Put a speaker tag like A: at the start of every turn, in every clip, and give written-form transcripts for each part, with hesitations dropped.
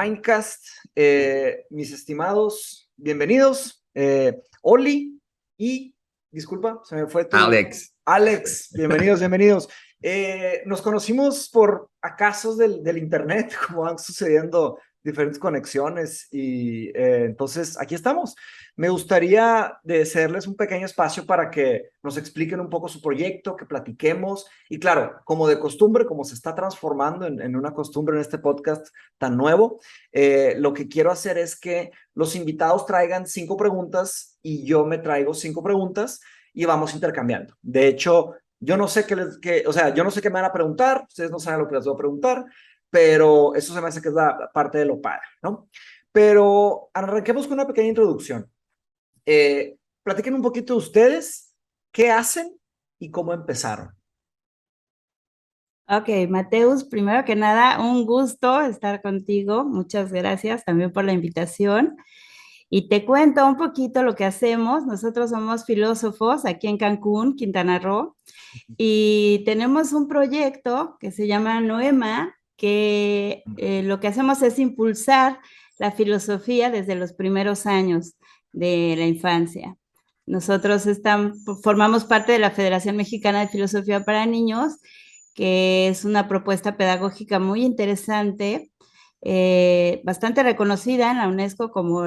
A: Mindcast. Mis estimados, bienvenidos. Oli y, disculpa, se me fue tu...
B: Alex.
A: Alex, bienvenidos, bienvenidos. Nos conocimos por acasos del internet, como van sucediendo diferentes conexiones y entonces aquí estamos. Me gustaría de cederles un pequeño espacio para que nos expliquen un poco su proyecto, que platiquemos y claro, como de costumbre, como se está transformando en una costumbre en este podcast tan nuevo, lo que quiero hacer es que los invitados traigan 5 preguntas y yo me traigo 5 preguntas y vamos intercambiando. De hecho, yo no sé o sea, yo no sé qué me van a preguntar, ustedes no saben lo que les voy a preguntar, pero eso se me hace que es la parte de lo padre, ¿no? Pero arranquemos con una pequeña introducción. Platiquen un poquito de ustedes, qué hacen y cómo empezaron.
C: Ok, Mateus, primero que nada, un gusto estar contigo. Muchas gracias también por la invitación. Y te cuento un poquito lo que hacemos. Nosotros somos filósofos aquí en Cancún, Quintana Roo, y tenemos un proyecto que se llama Noema, que lo que hacemos es impulsar la filosofía desde los primeros años de la infancia. Nosotros formamos parte de la Federación Mexicana de Filosofía para Niños, que es una propuesta pedagógica muy interesante, bastante reconocida en la UNESCO como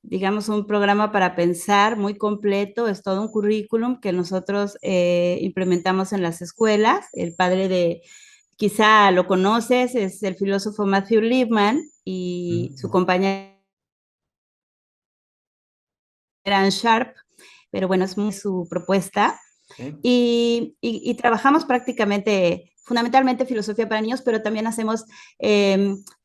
C: digamos, un programa para pensar muy completo. Es todo un currículum que nosotros implementamos en las escuelas. El padre quizá lo conoces, es el filósofo Matthew Lipman y su compañera Ann Sharp, pero bueno, es muy su propuesta. Y trabajamos fundamentalmente filosofía para niños, pero también hacemos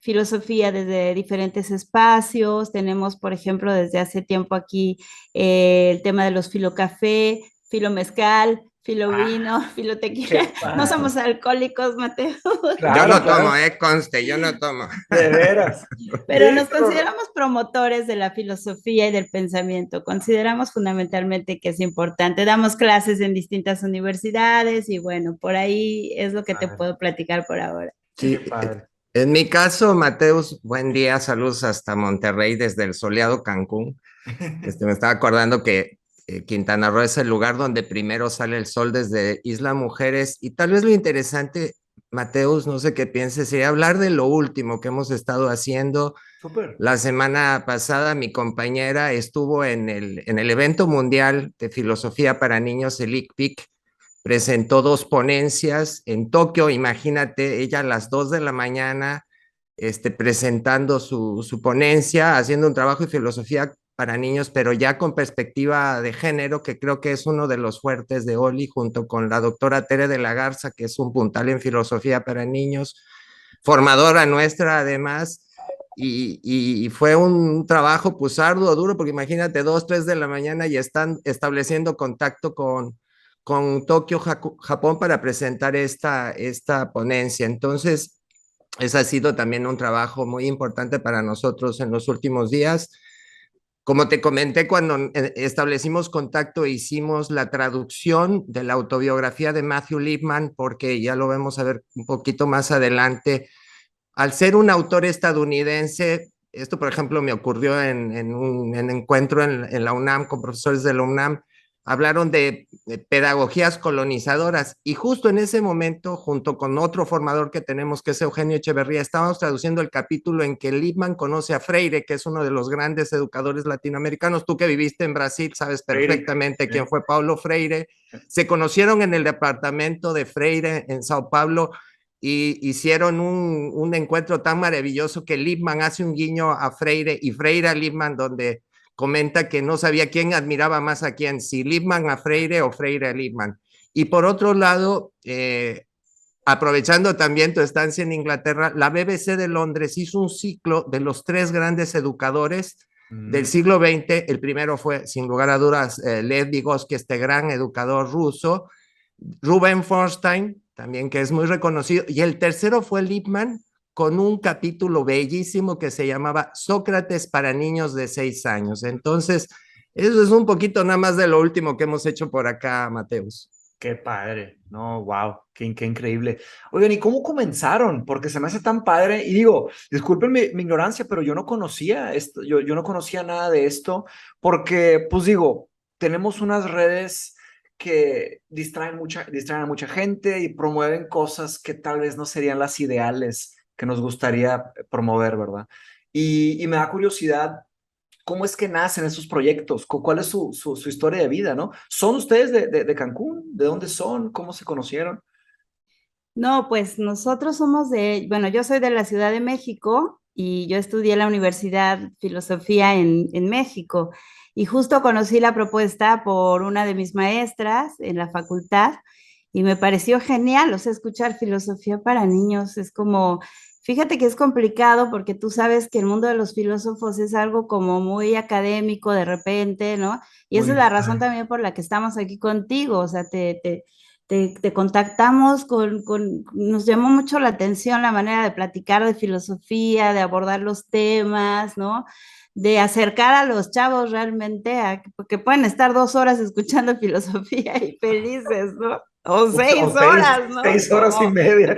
C: filosofía desde diferentes espacios. Tenemos, por ejemplo, desde hace tiempo aquí el tema de los filocafé, filomezcal, filovino, filotequila. No somos alcohólicos, Mateo.
B: Claro, yo no tomo, conste, yo no tomo.
A: De veras.
C: Pero nos consideramos promotores de la filosofía y del pensamiento. Consideramos fundamentalmente que es importante. Damos clases en distintas universidades y bueno, por ahí es lo que te puedo platicar por ahora.
B: Sí, padre. En mi caso, Mateus, buen día, saludos hasta Monterrey desde el soleado Cancún. Me estaba acordando que Quintana Roo es el lugar donde primero sale el sol desde Isla Mujeres y tal vez lo interesante, Mateus, no sé qué pienses, sería hablar de lo último que hemos estado haciendo.
A: Súper.
B: La semana pasada mi compañera estuvo en el evento mundial de filosofía para niños, el ICPIC, presentó 2 ponencias en Tokio, imagínate, ella a las 2 de la mañana presentando su ponencia, haciendo un trabajo de filosofía para niños, pero ya con perspectiva de género, que creo que es uno de los fuertes de Oli, junto con la doctora Tere de la Garza, que es un puntal en filosofía para niños, formadora nuestra además, y fue un trabajo pues arduo, duro, porque imagínate 2, 3 de la mañana y están estableciendo contacto con Tokio, Japón, para presentar esta ponencia. Entonces, ese ha sido también un trabajo muy importante para nosotros en los últimos días. Como te comenté, cuando establecimos contacto, hicimos la traducción de la autobiografía de Matthew Lipman, porque ya lo vamos a ver un poquito más adelante. Al ser un autor estadounidense, esto por ejemplo me ocurrió en un encuentro en la UNAM con profesores de la UNAM, hablaron de pedagogías colonizadoras y justo en ese momento, junto con otro formador que tenemos, que es Eugenio Echeverría, estábamos traduciendo el capítulo en que Lipman conoce a Freire, que es uno de los grandes educadores latinoamericanos. Tú que viviste en Brasil sabes perfectamente quién fue Paulo Freire. Se conocieron en el departamento de Freire en Sao Paulo y hicieron un encuentro tan maravilloso que Lipman hace un guiño a Freire y Freire a Lipman, donde comenta que no sabía quién admiraba más a quién, si Lipman a Freire o Freire a Lipman. Y por otro lado, aprovechando también tu estancia en Inglaterra, la BBC de Londres hizo un ciclo de los 3 grandes educadores del siglo XX. El primero fue, sin lugar a dudas, Lev Vygotsky, este gran educador ruso, Ruben Forstein, también que es muy reconocido, y el tercero fue Lipman, con un capítulo bellísimo que se llamaba Sócrates para niños de 6 años. Entonces, eso es un poquito nada más de lo último que hemos hecho por acá, Mateus.
A: Qué padre, no, wow, qué increíble. Oigan, ¿y cómo comenzaron? Porque se me hace tan padre, y digo, disculpen mi ignorancia, pero yo no conocía esto, yo no conocía nada de esto, porque, pues digo, tenemos unas redes que distraen a mucha gente y promueven cosas que tal vez no serían las ideales que nos gustaría promover, ¿verdad? Y me da curiosidad. ¿Cómo es que nacen esos proyectos? ¿Cuál es su historia de vida, no? ¿Son ustedes de Cancún? ¿De dónde son? ¿Cómo se conocieron?
C: No, pues nosotros somos bueno, yo soy de la Ciudad de México y yo estudié en la Universidad Filosofía en México y justo conocí la propuesta por una de mis maestras en la facultad y me pareció genial, o sea, escuchar filosofía para niños es como, fíjate que es complicado porque tú sabes que el mundo de los filósofos es algo como muy académico de repente, ¿no? Y esa es
A: Muy
C: la razón
A: padre.
C: también por la que estamos aquí contigo, o sea, te contactamos nos llamó mucho la atención la manera de platicar de filosofía, de abordar los temas, ¿no? De acercar a los chavos realmente a que pueden estar 2 horas escuchando filosofía y felices, ¿no? O
A: O
C: 6 horas, ¿no?
A: 6 horas y media.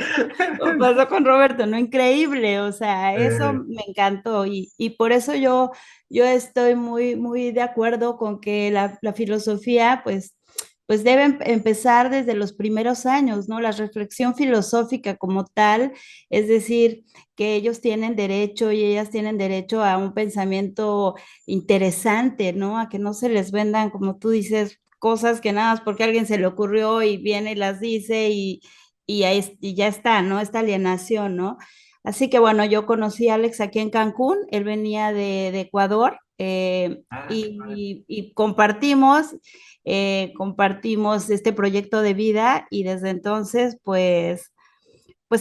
C: Como pasó con Roberto, ¿no? Increíble, o sea, eso
A: Eh,
C: me encantó y por eso yo estoy muy de acuerdo con que la filosofía, pues debe empezar desde los primeros años, ¿no? La reflexión filosófica como tal, es decir, que ellos tienen derecho y ellas tienen derecho a un pensamiento interesante, ¿no? A que no se les vendan, como tú dices, cosas que nada más porque a alguien se le ocurrió y viene y las dice y ya está, ¿no? Esta alienación, ¿no? Así que bueno, yo conocí a Alex aquí en Cancún, él venía de Ecuador
A: qué padre.
C: y compartimos este proyecto de vida y desde entonces, pues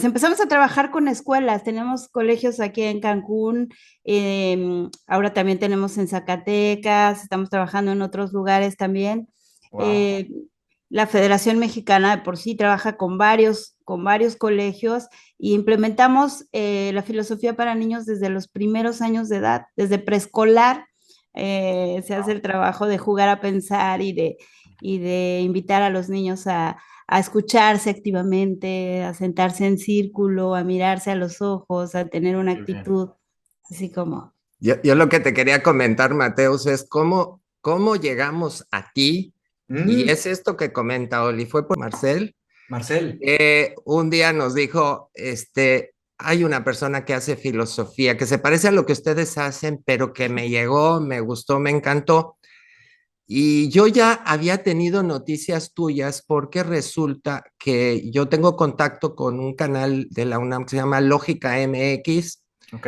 C: empezamos a trabajar con escuelas. Tenemos colegios aquí en Cancún, ahora también tenemos en Zacatecas, estamos trabajando en otros lugares también.
A: Wow.
C: Eh, la Federación Mexicana de por sí trabaja con varios colegios y implementamos la filosofía para niños desde los primeros años de edad, desde preescolar. Se hace el trabajo de jugar a pensar y de invitar a los niños a escucharse activamente, a sentarse en círculo, a mirarse a los ojos, a tener una
A: Qué bien.
C: actitud así como,
B: Yo lo que te quería comentar, Mateus, es cómo llegamos a ti, y
A: Mm,
B: es esto que comenta Oli, fue por Marcel.
A: Marcel.
B: Un día nos dijo, hay una persona que hace filosofía, que se parece a lo que ustedes hacen, pero que me llegó, me gustó, me encantó. Y yo ya había tenido noticias tuyas porque resulta que yo tengo contacto con un canal de la UNAM que se llama Lógica MX
A: Ok.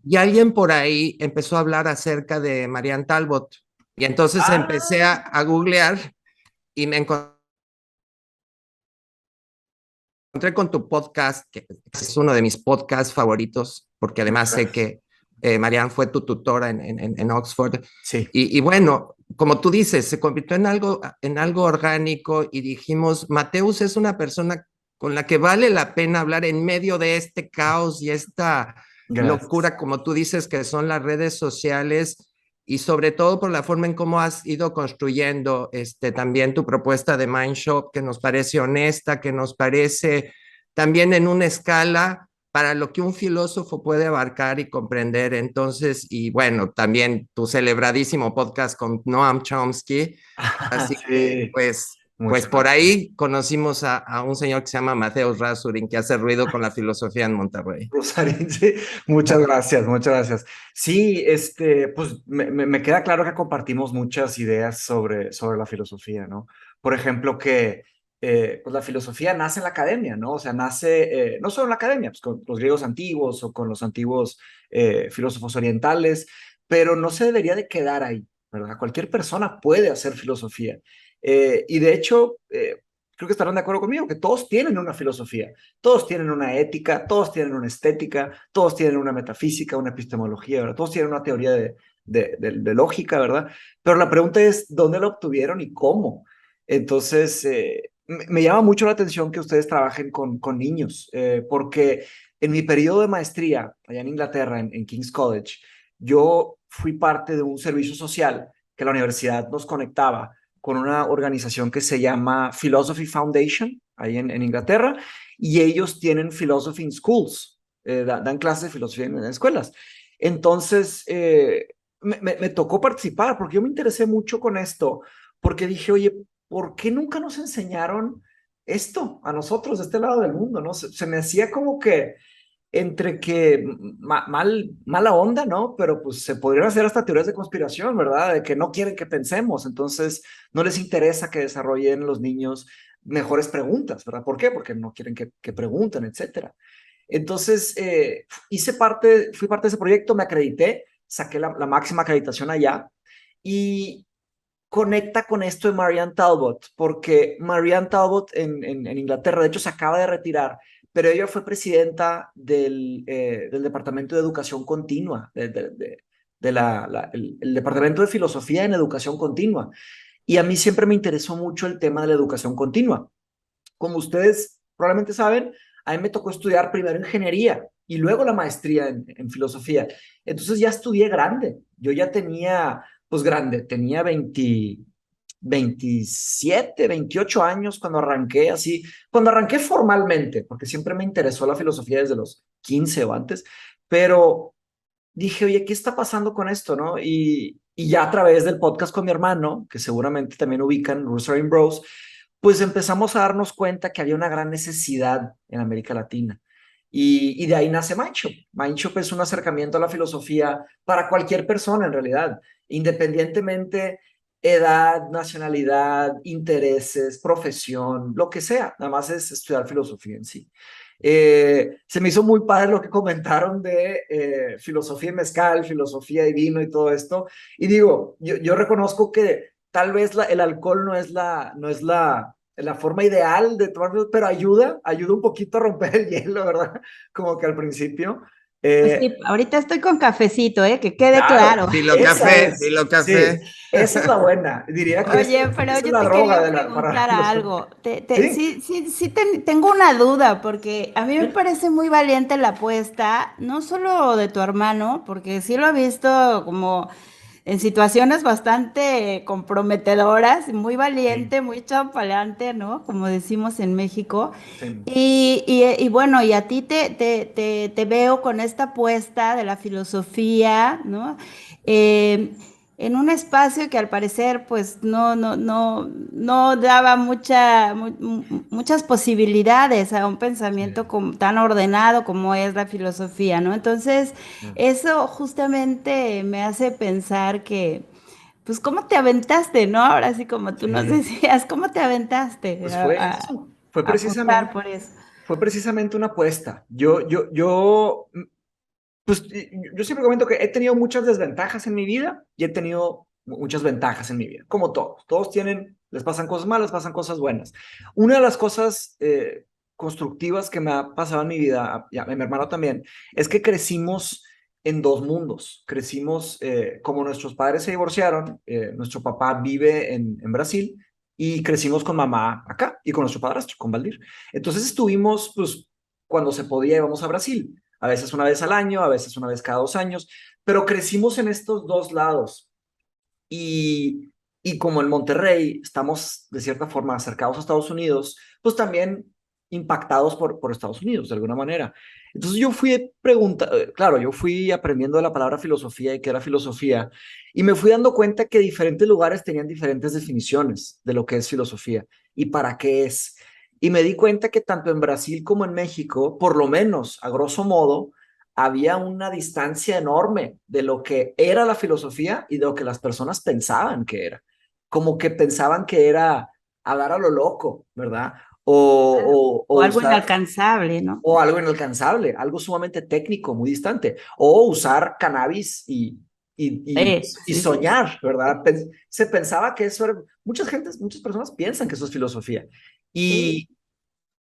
B: y alguien por ahí empezó a hablar acerca de Marianne Talbot. Y entonces empecé
A: Ah,
B: a googlear y me encontré con tu podcast, que es uno de mis podcasts favoritos, porque además sé
A: gracias.
B: que Marianne fue tu tutora en Oxford.
A: Sí.
B: Y bueno, como tú dices, se convirtió en algo orgánico y dijimos, Mateus es una persona con la que vale la pena hablar en medio de este caos y esta
A: Gracias.
B: locura, como tú dices, que son las redes sociales y sobre todo por la forma en cómo has ido construyendo también tu propuesta de Mindshop, que nos parece honesta, que nos parece también en una escala para lo que un filósofo puede abarcar y comprender. Entonces, y bueno, también tu celebradísimo podcast con Noam Chomsky. Así que,
A: Sí,
B: pues
A: muchas
B: por
A: gracias.
B: ahí conocimos a un señor que se llama Mateus Rasurin, que hace ruido con la filosofía en Monterrey.
A: Rosarín, sí, muchas gracias, muchas gracias. Sí, pues me queda claro que compartimos muchas ideas sobre la filosofía, ¿no? Por ejemplo, que pues la filosofía nace en la academia, ¿no? O sea, nace no solo en la academia, pues con los griegos antiguos o con los antiguos filósofos orientales, pero no se debería de quedar ahí, ¿verdad? Cualquier persona puede hacer filosofía. Y de hecho, creo que estarán de acuerdo conmigo, que todos tienen una filosofía. Todos tienen una ética, todos tienen una estética, todos tienen una metafísica, una epistemología, ¿verdad? Todos tienen una teoría de lógica, ¿verdad? Pero la pregunta es, ¿dónde la obtuvieron y cómo? Entonces, me llama mucho la atención que ustedes trabajen con niños, porque en mi periodo de maestría, allá en Inglaterra, en King's College, yo fui parte de un servicio social que la universidad nos conectaba con una organización que se llama Philosophy Foundation, ahí en Inglaterra, y ellos tienen Philosophy in Schools, dan clases de filosofía en escuelas. Entonces, me tocó participar porque yo me interesé mucho con esto, porque dije, oye, ¿por qué nunca nos enseñaron esto a nosotros de este lado del mundo, ¿no? Se me hacía como que entre que mala onda, ¿no? Pero pues se podrían hacer hasta teorías de conspiración, ¿verdad? De que no quieren que pensemos, entonces no les interesa que desarrollen los niños mejores preguntas, ¿verdad? ¿Por qué? Porque no quieren que pregunten, etcétera. Entonces, fui parte de ese proyecto, me acredité, saqué la máxima acreditación allá y conecta con esto de Marianne Talbot, porque Marianne Talbot en Inglaterra, de hecho, se acaba de retirar, pero ella fue presidenta del Departamento de Educación Continua, el Departamento de Filosofía en Educación Continua. Y a mí siempre me interesó mucho el tema de la educación continua. Como ustedes probablemente saben, a mí me tocó estudiar primero ingeniería y luego la maestría en filosofía. Entonces ya estudié grande. Yo ya tenía, pues grande, tenía 27, 28 años cuando arranqué así, cuando arranqué formalmente, porque siempre me interesó la filosofía desde los 15 o antes, pero dije, oye, ¿qué está pasando con esto, no? Y ya a través del podcast con mi hermano, que seguramente también ubican, Rosarian Bros, pues empezamos a darnos cuenta que había una gran necesidad en América Latina. Y de ahí nace Mindshop. Mindshop es un acercamiento a la filosofía para cualquier persona en realidad, independientemente edad, nacionalidad, intereses, profesión, lo que sea. Nada más es estudiar filosofía en sí. Se me hizo muy padre lo que comentaron de filosofía y mezcal, filosofía y vino y todo esto. Y digo, yo reconozco que tal vez el alcohol no es la forma ideal de tomar, pero ayuda un poquito a romper el hielo, ¿verdad? Como que al principio.
C: Pues sí, ahorita estoy con cafecito, que quede
A: Claro,
C: claro.
B: Filo
A: esa
B: café,
A: es,
B: filo
A: sí,
B: café.
A: esa es la buena. Diría que
C: Oye, pero
A: esa es
C: yo
A: la
C: te
A: droga
C: quería
A: para la
C: preguntar
A: filosofía.
C: algo.
A: Sí,
C: Sí, sí, sí, tengo una duda, porque a mí me parece muy valiente la apuesta, no solo de tu hermano, porque sí lo he visto como en situaciones bastante comprometedoras, muy
A: sí,
C: valiente, muy champaleante, ¿no? Como decimos en México.
A: sí.
C: Y bueno, y a ti te veo con esta apuesta de la filosofía, ¿no? Eh, en un espacio que al parecer pues no daba muchas posibilidades a un pensamiento
A: Sí.
C: tan ordenado como es la filosofía, ¿no? Entonces,
A: Mm.
C: eso justamente me hace pensar que, pues, ¿cómo te aventaste, no? Ahora sí, como tú nos
A: Sí.
C: decías, ¿cómo te aventaste
A: Pues fue eso,
C: a apostar por eso?
A: fue precisamente una apuesta. Pues yo siempre comento que he tenido muchas desventajas en mi vida y he tenido muchas ventajas en mi vida, como todos. Todos tienen, les pasan cosas malas, pasan cosas buenas. Una de las cosas constructivas que me ha pasado en mi vida, y a mi hermano también, es que crecimos en dos mundos. Crecimos, como nuestros padres se divorciaron, nuestro papá vive en Brasil y crecimos con mamá acá y con nuestro padrastro, con Valdir. Entonces estuvimos, pues, cuando se podía íbamos a Brasil, a veces una vez al año, a veces una vez cada 2 años, pero crecimos en estos dos lados. Y, y como en Monterrey estamos de cierta forma acercados a Estados Unidos, pues también impactados por Estados Unidos de alguna manera. Entonces yo fui preguntando, claro, yo fui aprendiendo de la palabra filosofía y qué era filosofía, y me fui dando cuenta que diferentes lugares tenían diferentes definiciones de lo que es filosofía y para qué es. Y me di cuenta que tanto en Brasil como en México, por lo menos a grosso modo, había una distancia enorme de lo que era la filosofía y de lo que las personas pensaban que era. Como que pensaban que era hablar a lo loco, ¿verdad?
C: Claro. O
A: O
C: algo
A: usar,
C: inalcanzable, ¿no?
A: o algo inalcanzable, algo sumamente técnico, muy distante, o usar cannabis
C: Eso,
A: y
C: sí, sí, sí.
A: soñar, ¿verdad? Se pensaba que eso era, muchas personas piensan que eso es filosofía.
C: Sí.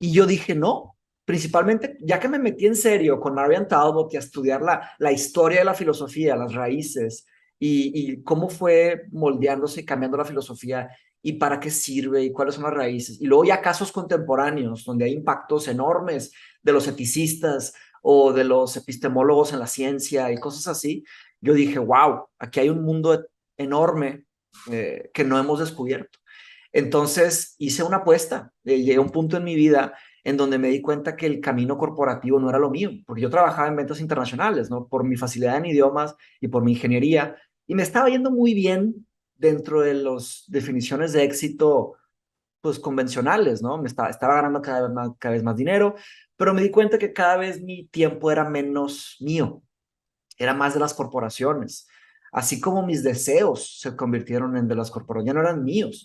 A: Y, y yo dije, no, principalmente ya que me metí en serio con Marian Talbot y a estudiar la historia de la filosofía, las raíces y cómo fue moldeándose y cambiando la filosofía y para qué sirve y cuáles son las raíces. Y luego ya casos contemporáneos donde hay impactos enormes de los eticistas o de los epistemólogos en la ciencia y cosas así. Yo dije, wow, aquí hay un mundo enorme que no hemos descubierto. Entonces hice una apuesta, llegué a un punto en mi vida en donde me di cuenta que el camino corporativo no era lo mío, porque yo trabajaba en ventas internacionales, ¿no? Por mi facilidad en idiomas y por mi ingeniería, y me estaba yendo muy bien dentro de las definiciones de éxito, pues convencionales, ¿no? Estaba ganando cada vez más dinero, pero me di cuenta que cada vez mi tiempo era menos mío, era más de las corporaciones, así como mis deseos se convirtieron en de las corporaciones, ya no eran míos.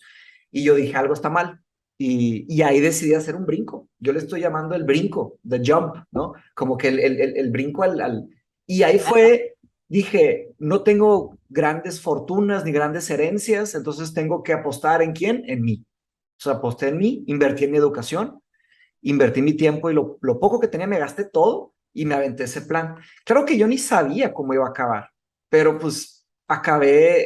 A: Y yo dije, algo está mal. Y ahí decidí hacer un brinco. Yo le estoy llamando el brinco, the jump, ¿no? Como que el brinco Y ahí fue, dije, no tengo grandes fortunas ni grandes herencias, entonces tengo que apostar ¿en quién? En mí. O sea, aposté en mí, invertí en mi educación, invertí mi tiempo y lo poco que tenía me gasté todo y me aventé ese plan. Claro que yo ni sabía cómo iba a acabar, pero pues acabé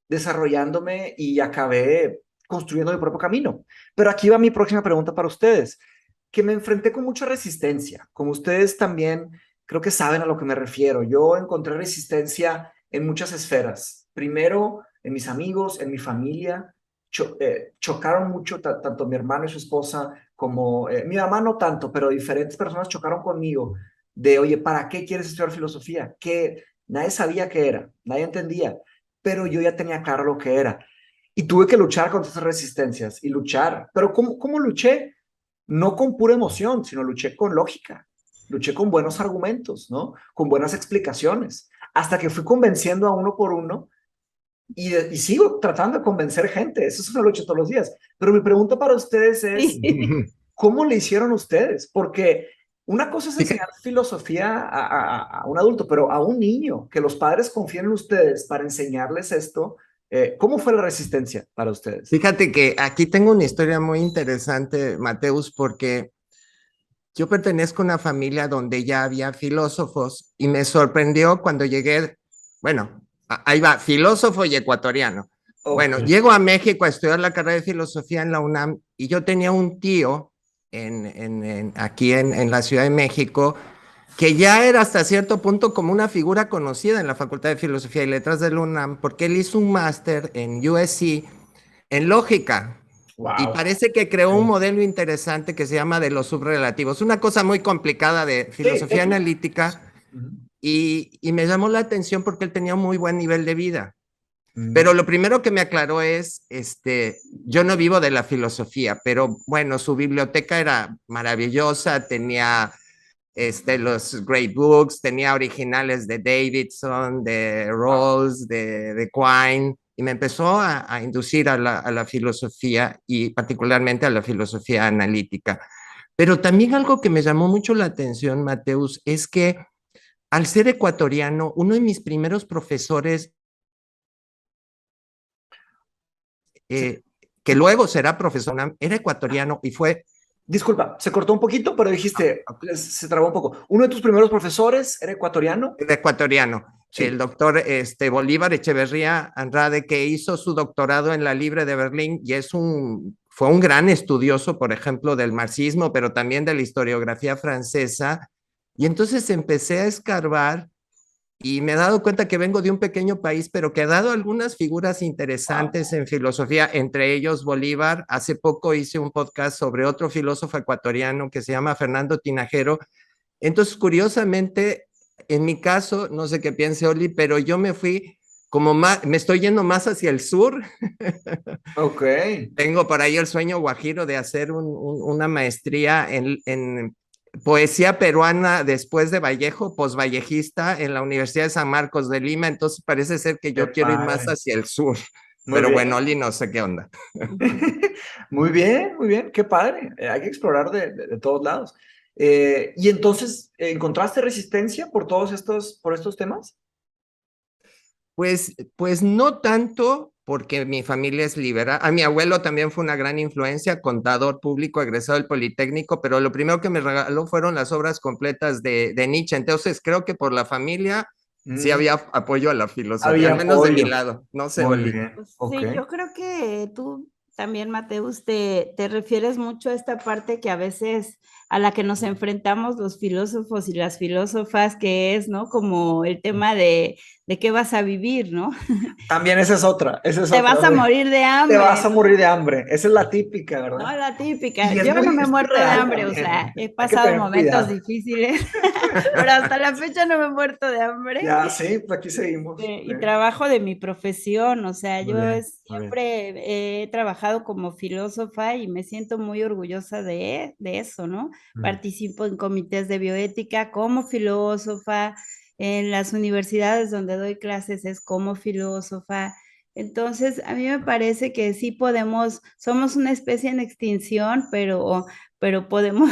A: desarrollándome y acabé construyendo mi propio camino. Pero aquí va mi próxima pregunta para ustedes, que me enfrenté con mucha resistencia. Como ustedes también creo que saben a lo que me refiero. Yo encontré resistencia en muchas esferas. Primero, en mis amigos, en mi familia. Chocaron mucho, tanto mi hermano y su esposa como mi mamá no tanto, pero diferentes personas chocaron conmigo de, oye, ¿para qué quieres estudiar filosofía? Que nadie sabía qué era, nadie entendía, pero yo ya tenía claro lo que era. Y tuve que luchar contra esas resistencias y luchar. Pero ¿cómo luché? No con pura emoción, sino luché con lógica. Luché con buenos argumentos, ¿no? Con buenas explicaciones. Hasta que fui convenciendo a uno por uno y sigo tratando de convencer gente. Eso es una lucha todos los días. Pero mi pregunta para ustedes es,
C: Sí.
A: ¿cómo le hicieron ustedes? Porque una cosa es
B: Fíjate,
A: enseñar filosofía a un adulto, pero a un niño, que los padres confíen en ustedes para enseñarles esto, ¿cómo fue la resistencia para ustedes?
B: fíjate que aquí tengo una historia muy interesante, Mateus, porque yo pertenezco a una familia donde ya había filósofos y me sorprendió cuando llegué, bueno, ahí va, filósofo y ecuatoriano.
A: Ok.
B: Bueno, llego a México a estudiar la carrera de filosofía en la UNAM y yo tenía un tío aquí en la Ciudad de México que ya era hasta cierto punto como una figura conocida en la Facultad de Filosofía y Letras de la UNAM porque él hizo un máster en USC en lógica. Y
A: Wow.
B: parece que creó un modelo interesante que se llama de los subrelativos, una cosa muy complicada de
A: Sí,
B: filosofía analítica,
A: Ujú.
B: y me llamó la atención porque él tenía un muy buen nivel de vida.
A: Mm.
B: Pero lo primero que me aclaró es, yo no vivo de la filosofía, pero bueno, su biblioteca era maravillosa, tenía los great books, tenía originales de Davidson, de Rawls, de Quine, y me empezó a inducir a la filosofía y particularmente a la filosofía analítica. Pero también algo que me llamó mucho la atención, Mateus, es que al ser ecuatoriano, uno de mis primeros profesores,
A: Se-
B: eh, que luego será profesor, era ecuatoriano y fue
A: Disculpa, se cortó un poquito, pero dijiste, se trabó un poco. ¿Uno de tus primeros profesores era ecuatoriano?
B: ecuatoriano, el
A: Sí.
B: doctor Bolívar Echeverría Andrade, que hizo su doctorado en la Libre de Berlín y fue un gran estudioso, por ejemplo, del marxismo, pero también de la historiografía francesa. Y entonces empecé a escarbar y me he dado cuenta que vengo de un pequeño país, pero que ha dado algunas figuras
A: Wow.
B: interesantes en filosofía, entre ellos Bolívar. Hace poco hice un podcast sobre otro filósofo ecuatoriano que se llama Fernando Tinajero. Entonces, curiosamente, en mi caso, no sé qué piense Oli, pero yo me fui como más, me estoy yendo más hacia el sur.
A: Ok.
B: Tengo por ahí el sueño guajiro de hacer una maestría en poesía peruana después de Vallejo, posvallejista en la Universidad de San Marcos de Lima. Entonces parece ser que
A: Qué
B: yo quiero ir más
A: padre.
B: hacia el sur.
A: Muy
B: Pero bueno,
A: bien.
B: Oli, no sé qué onda.
A: Muy bien, muy bien. Qué padre. Hay que explorar de todos lados. Y entonces, ¿encontraste resistencia por estos temas?
B: Pues no tanto, porque mi familia es liberal. A mi abuelo también fue una gran influencia, contador público, egresado del Politécnico, pero lo primero que me regaló fueron las obras completas de Nietzsche. Entonces creo que por la familia sí
A: Mm,
B: había apoyo a la filosofía,
A: había
B: al menos de mi
A: apoyo.
B: lado. No sé,
A: Muy
B: Oli.
A: bien.
C: Pues
A: Ok.
C: sí, yo creo que tú también, Mateus, te refieres mucho a esta parte que a veces a la que nos enfrentamos los filósofos y las filósofas, que es, ¿no? Como el tema de de qué vas a vivir, ¿no?
A: También esa es otra,
C: Te vas a morir de
A: te vas
C: hambre,
A: a morir de hambre, esa es la típica,
C: ¿no?
A: ¿verdad?
C: La típica.
A: Y
C: Yo no me he
A: es muy
C: muerto de
A: real
C: hambre, o
A: también,
C: sea, he
A: hay que
C: pasado
A: tener
C: momentos
A: cuidado.
C: difíciles, pero hasta la fecha no me he muerto de hambre.
A: Ya, sí, pues aquí seguimos. Sí.
C: Y trabajo de mi profesión, o sea,
A: Muy
C: yo
A: bien, muy bien.
C: siempre he trabajado como filósofa y me siento muy orgullosa de eso, ¿no?
A: Mm.
C: Participo en comités de bioética como filósofa, en las universidades donde doy clases es como filósofa. Entonces, a mí me parece que sí podemos, somos una especie en extinción, pero podemos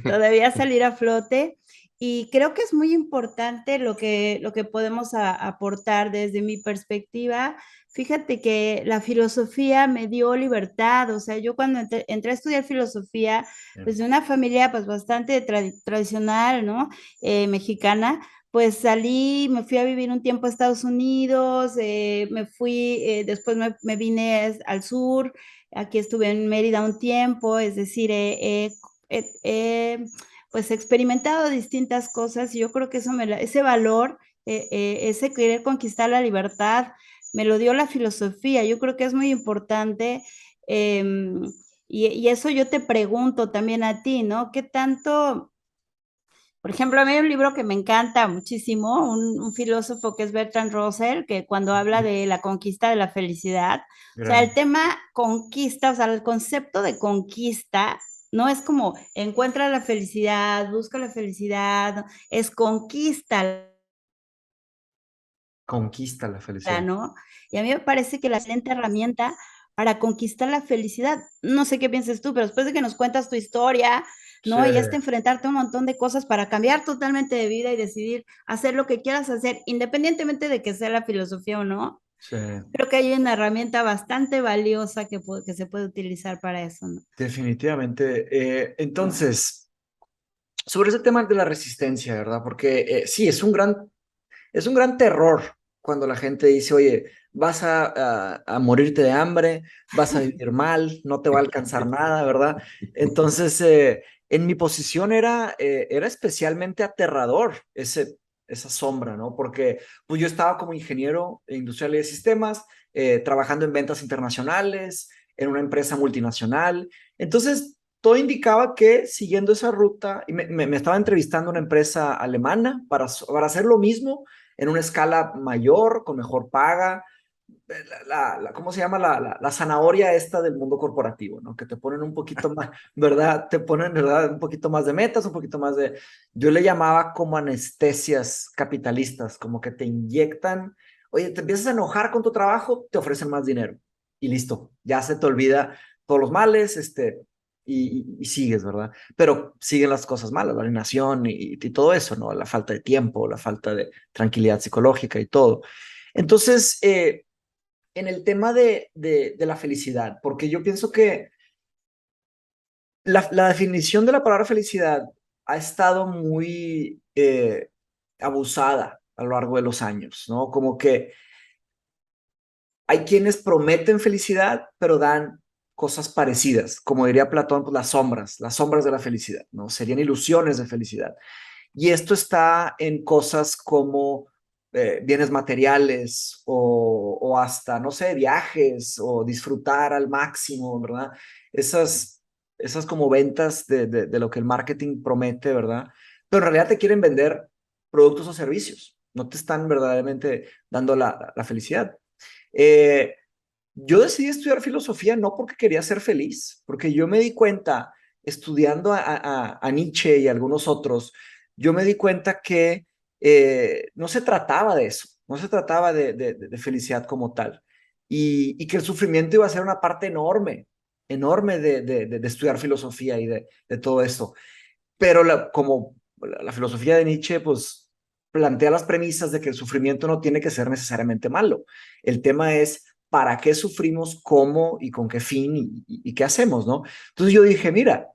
C: todavía salir a flote. Y creo que es muy importante lo que podemos aportar desde mi perspectiva. Fíjate que la filosofía me dio libertad, o sea, yo cuando entré a estudiar filosofía, pues de una familia pues bastante tradicional, ¿no? Mexicana, pues salí, me fui a vivir un tiempo a Estados Unidos, me fui, después me vine al sur, aquí estuve en Mérida un tiempo, es decir, pues experimentado distintas cosas y yo creo que ese valor, ese querer conquistar la libertad, me lo dio la filosofía. Yo creo que es muy importante eh, y eso yo te pregunto también a ti, ¿no? ¿Qué tanto? Por ejemplo, a mí hay un libro que me encanta muchísimo, un filósofo que es Bertrand Russell, que cuando habla de la conquista de la felicidad, o sea, el
A: Gran.
C: tema conquista, o sea, el concepto de conquista no es como encuentra la felicidad, busca la felicidad, no, es conquista,
A: Conquista la felicidad.
C: ¿no? Y a mí me parece que la excelente herramienta para conquistar la felicidad, no sé qué piensas tú, pero después de que nos cuentas tu historia,
A: Sí,
C: ¿no? Y este enfrentarte a un montón de cosas para cambiar totalmente de vida y decidir hacer lo que quieras hacer, independientemente de que sea la filosofía o no,
A: sí,
C: creo que hay una herramienta bastante valiosa que se puede utilizar para eso, ¿no?
A: definitivamente. Entonces, sobre ese tema de la resistencia, ¿verdad? Porque sí, es un gran terror cuando la gente dice, oye, vas a morirte de hambre, vas a vivir mal, no te va a alcanzar nada, ¿verdad? Entonces, en mi posición era especialmente aterrador esa sombra, ¿no? Porque pues, yo estaba como ingeniero industrial y de sistemas, trabajando en ventas internacionales, en una empresa multinacional. Entonces, todo indicaba que siguiendo esa ruta, y me estaba entrevistando una empresa alemana para hacer lo mismo en una escala mayor, con mejor paga. ¿Cómo se llama? La zanahoria esta del mundo corporativo, ¿no? Que te ponen un poquito más, ¿verdad? Te ponen, ¿verdad? Un poquito más de metas, un poquito más de... Yo le llamaba como anestesias capitalistas, como que te inyectan, oye, te empiezas a enojar con tu trabajo, te ofrecen más dinero. Y listo, ya se te olvida todos los males, y sigues, ¿verdad? Pero siguen las cosas malas, la alienación y todo eso, ¿no? La falta de tiempo, la falta de tranquilidad psicológica y todo. Entonces, en el tema de la felicidad, porque yo pienso que la definición de la palabra felicidad ha estado muy abusada a lo largo de los años, ¿no? Como que hay quienes prometen felicidad, pero dan cosas parecidas, como diría Platón, pues las sombras de la felicidad, ¿no? Serían ilusiones de felicidad. Y esto está en cosas como bienes materiales o hasta, no sé, viajes o disfrutar al máximo, ¿verdad? Esas como ventas de lo que el marketing promete, ¿verdad? Pero en realidad te quieren vender productos o servicios, no te están verdaderamente dando la felicidad. Eh, yo decidí estudiar filosofía no porque quería ser feliz, porque yo me di cuenta, estudiando a Nietzsche y algunos otros, yo me di cuenta que no se trataba de eso, no se trataba de felicidad como tal, y que el sufrimiento iba a ser una parte enorme, enorme de estudiar filosofía y de todo esto. Pero como la filosofía de Nietzsche, pues plantea las premisas de que el sufrimiento no tiene que ser necesariamente malo. El tema es para qué sufrimos, cómo y con qué fin y qué hacemos, ¿no? Entonces yo dije, mira,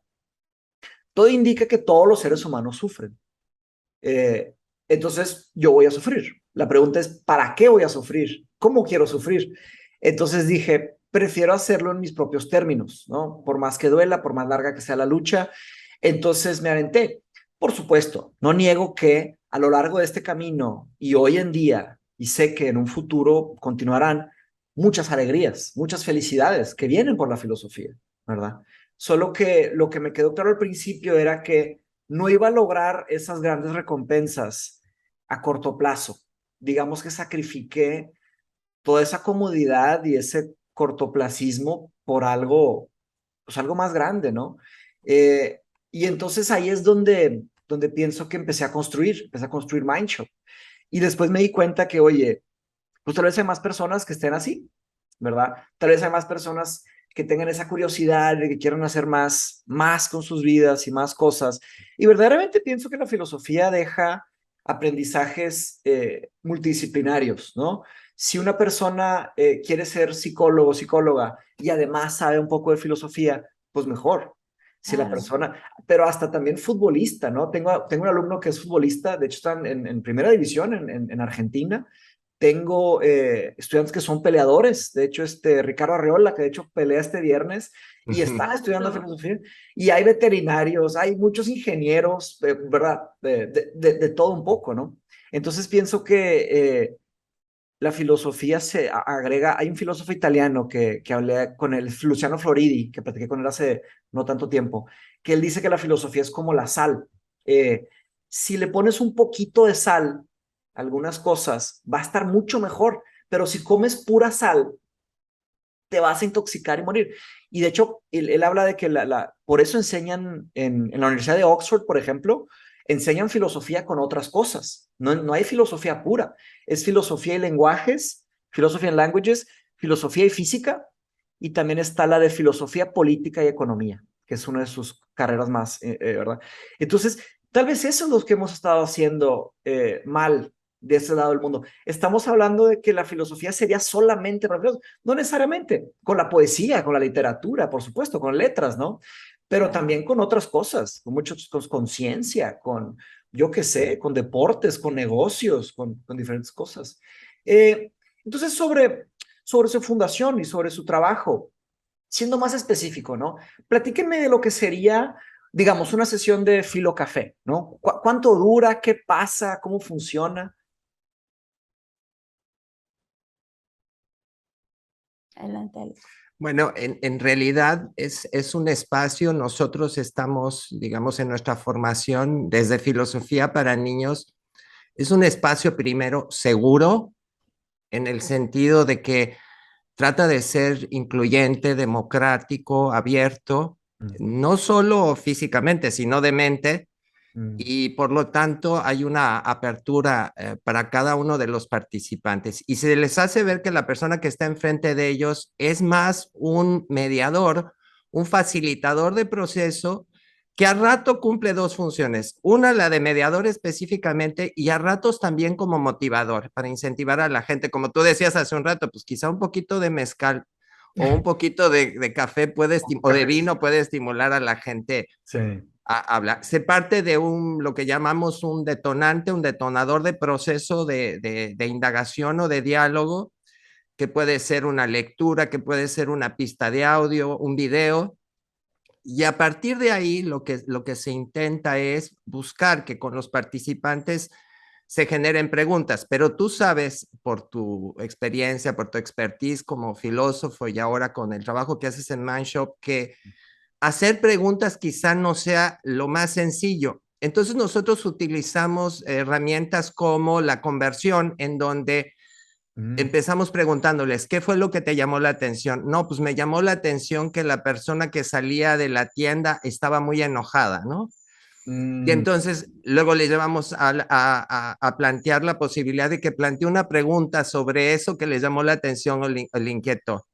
A: todo indica que todos los seres humanos sufren. Eh, entonces yo voy a sufrir. La pregunta es, ¿para qué voy a sufrir? ¿Cómo quiero sufrir? Entonces dije, prefiero hacerlo en mis propios términos, ¿no? Por más que duela, por más larga que sea la lucha. Entonces me aventé. Por supuesto, no niego que a lo largo de este camino y hoy en día y sé que en un futuro continuarán muchas alegrías, muchas felicidades que vienen por la filosofía, ¿verdad? Solo que lo que me quedó claro al principio era que no iba a lograr esas grandes recompensas a corto plazo. Digamos que sacrifiqué toda esa comodidad y ese cortoplacismo por algo, pues algo más grande, ¿no? Y entonces ahí es donde pienso que empecé a construir Mindshop. Y después me di cuenta que, oye, pues tal vez hay más personas que estén así, ¿verdad? Tal vez hay más personas que tengan esa curiosidad de que quieran hacer más con sus vidas y más cosas. Y verdaderamente pienso que la filosofía deja aprendizajes multidisciplinarios, ¿no? Si una persona quiere ser psicólogo o psicóloga y además sabe un poco de filosofía, pues mejor. Si la
C: Claro.
A: persona, pero hasta también futbolista, ¿no? Tengo un alumno que es futbolista, de hecho están en primera división en Argentina. Tengo estudiantes que son peleadores, de hecho, Ricardo Arreola, que de hecho pelea este viernes, y está estudiando filosofía, y hay veterinarios, hay muchos ingenieros, ¿verdad? De todo un poco, ¿no? Entonces pienso que la filosofía se agrega, hay un filósofo italiano que hablé con él, Luciano Floridi, que platiqué con él hace no tanto tiempo, que él dice que la filosofía es como la sal. Eh, si le pones un poquito de sal a algunas cosas, va a estar mucho mejor, pero si comes pura sal, te vas a intoxicar y morir. Y de hecho, él habla de que por eso enseñan en la Universidad de Oxford, por ejemplo, enseñan filosofía con otras cosas. No hay filosofía pura. Es filosofía y lenguajes, filosofía en languages, filosofía y física, y también está la de filosofía política y economía, que es una de sus carreras más, ¿verdad? Entonces, tal vez eso es lo que hemos estado haciendo mal de ese lado del mundo. Estamos hablando de que la filosofía sería solamente para filósofos. No necesariamente, con la poesía, con la literatura, por supuesto, con letras, ¿no? Pero también con otras cosas, con muchos, con ciencia, con, yo qué sé, con deportes, con negocios, con diferentes cosas. Entonces, sobre su fundación y sobre su trabajo, siendo más específico, ¿no? Platíquenme de lo que sería, digamos, una sesión de Filo Café, ¿no? ¿Cuánto dura? ¿Qué pasa? ¿Cómo funciona?
C: Adelante, Alex.
B: Bueno, en realidad es un espacio, nosotros estamos, digamos, en nuestra formación desde filosofía para niños, es un espacio primero seguro en el sentido de que trata de ser incluyente, democrático, abierto,
A: Mm,
B: no solo físicamente, sino de mente,
A: mm,
B: y por lo tanto hay una apertura para cada uno de los participantes. Y se les hace ver que la persona que está enfrente de ellos es más un mediador, un facilitador de proceso que a rato cumple dos funciones. Una, la de mediador específicamente, y a ratos también como motivador, para incentivar a la gente. Como tú decías hace un rato, pues quizá un poquito de mezcal o un poquito de café puede, o de
A: café.
B: vino puede estimular a la gente
A: Sí.
B: a hablar. Se parte de lo que llamamos un detonante, un detonador de proceso de indagación o de diálogo, que puede ser una lectura, que puede ser una pista de audio, un video. Y a partir de ahí lo que se intenta es buscar que con los participantes se generen preguntas, pero tú sabes por tu experiencia, por tu expertise como filósofo y ahora con el trabajo que haces en Mindshop, que hacer preguntas quizá no sea lo más sencillo. Entonces nosotros utilizamos herramientas como la conversión, en donde
A: Mm,
B: empezamos preguntándoles, ¿qué fue lo que te llamó la atención? No, pues me llamó la atención que la persona que salía de la tienda estaba muy enojada, ¿no? Y
A: mm,
B: entonces luego le llevamos a plantear la posibilidad de que plantee una pregunta sobre eso que le llamó la atención o le inquietó.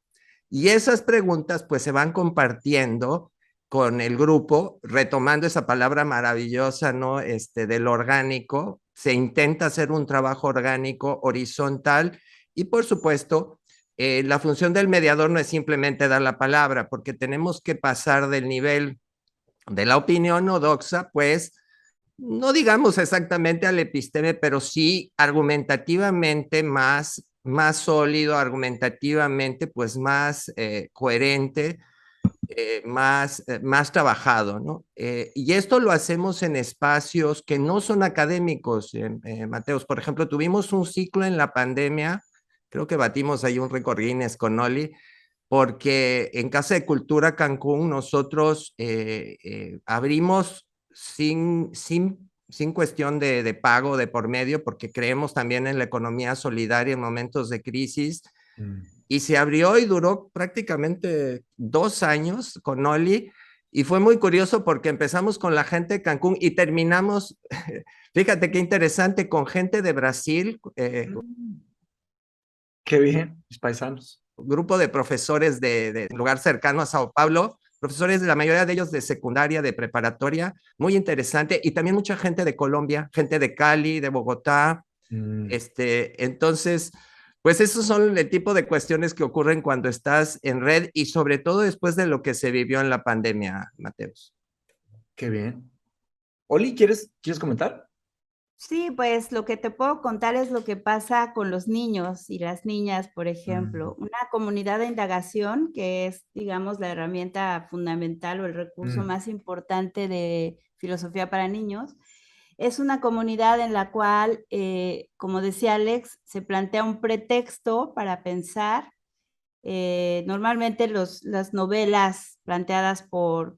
B: Y esas preguntas pues se van compartiendo con el grupo, retomando esa palabra maravillosa, ¿no? Del orgánico, se intenta hacer un trabajo orgánico, horizontal, y por supuesto, la función del mediador no es simplemente dar la palabra, porque tenemos que pasar del nivel de la opinión ortodoxa, pues, no digamos exactamente al episteme, pero sí argumentativamente más sólido, argumentativamente pues más coherente, más trabajado, ¿no? Y esto lo hacemos en espacios que no son académicos, Mateos. Por ejemplo, tuvimos un ciclo en la pandemia, creo que batimos ahí un récord Guinness con Oli, porque en Casa de Cultura Cancún nosotros abrimos sin cuestión de pago de por medio, porque creemos también en la economía solidaria en momentos de crisis. Y se abrió y duró prácticamente 2 años con Oli. Y fue muy curioso porque empezamos con la gente de Cancún y terminamos, fíjate qué interesante, con gente de Brasil,
A: Qué bien, mis paisanos.
B: grupo de profesores de lugar cercano a Sao Paulo, profesores, la mayoría de ellos de secundaria, de preparatoria, muy interesante, y también mucha gente de Colombia, gente de Cali, de Bogotá. Entonces, pues esos son el tipo de cuestiones que ocurren cuando estás en red y sobre todo después de lo que se vivió en la pandemia, Mateus.
A: Qué bien. Oli, ¿quieres comentar?
C: Sí, pues lo que te puedo contar es lo que pasa con los niños y las niñas, por ejemplo. Una comunidad de indagación, que es, digamos, la herramienta fundamental o el recurso más importante de filosofía para niños, es una comunidad en la cual, como decía Alex, se plantea un pretexto para pensar. Normalmente las novelas planteadas por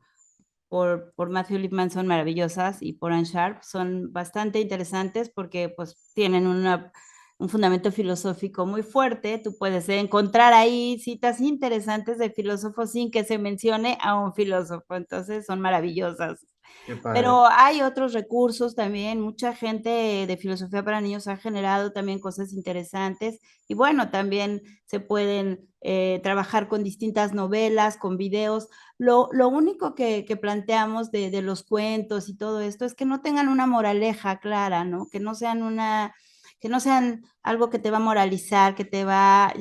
C: Matthew Lipman son maravillosas y por Anne Sharp son bastante interesantes porque pues tienen un fundamento filosófico muy fuerte. Tú puedes encontrar ahí citas interesantes de filósofos sin que se mencione a un filósofo, entonces son maravillosas. Pero hay otros recursos también, mucha gente de filosofía para niños ha generado también cosas interesantes y bueno, también se pueden trabajar con distintas novelas, con videos. Lo único que planteamos de los cuentos y todo esto es que no tengan una moraleja clara, ¿no? Que no sean algo que te va a moralizar, que te va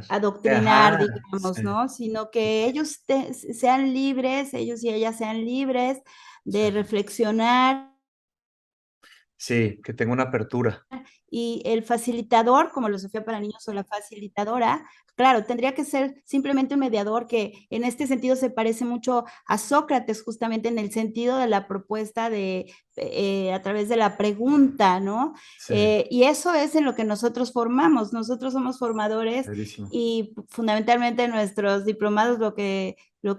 C: adoctrinar, digamos,
A: sí.
C: ¿no? Sino que ellos sean libres, ellos y ellas sean libres de reflexionar.
A: Sí, que tenga una apertura.
C: Y el facilitador, como la Sofía para Niños o la facilitadora, claro, tendría que ser simplemente un mediador que en este sentido se parece mucho a Sócrates, justamente en el sentido de la propuesta a través de la pregunta, ¿no?
A: Sí.
C: Y eso es en lo que nosotros formamos. Nosotros somos formadores.
A: Clarísimo.
C: Y fundamentalmente nuestros diplomados lo que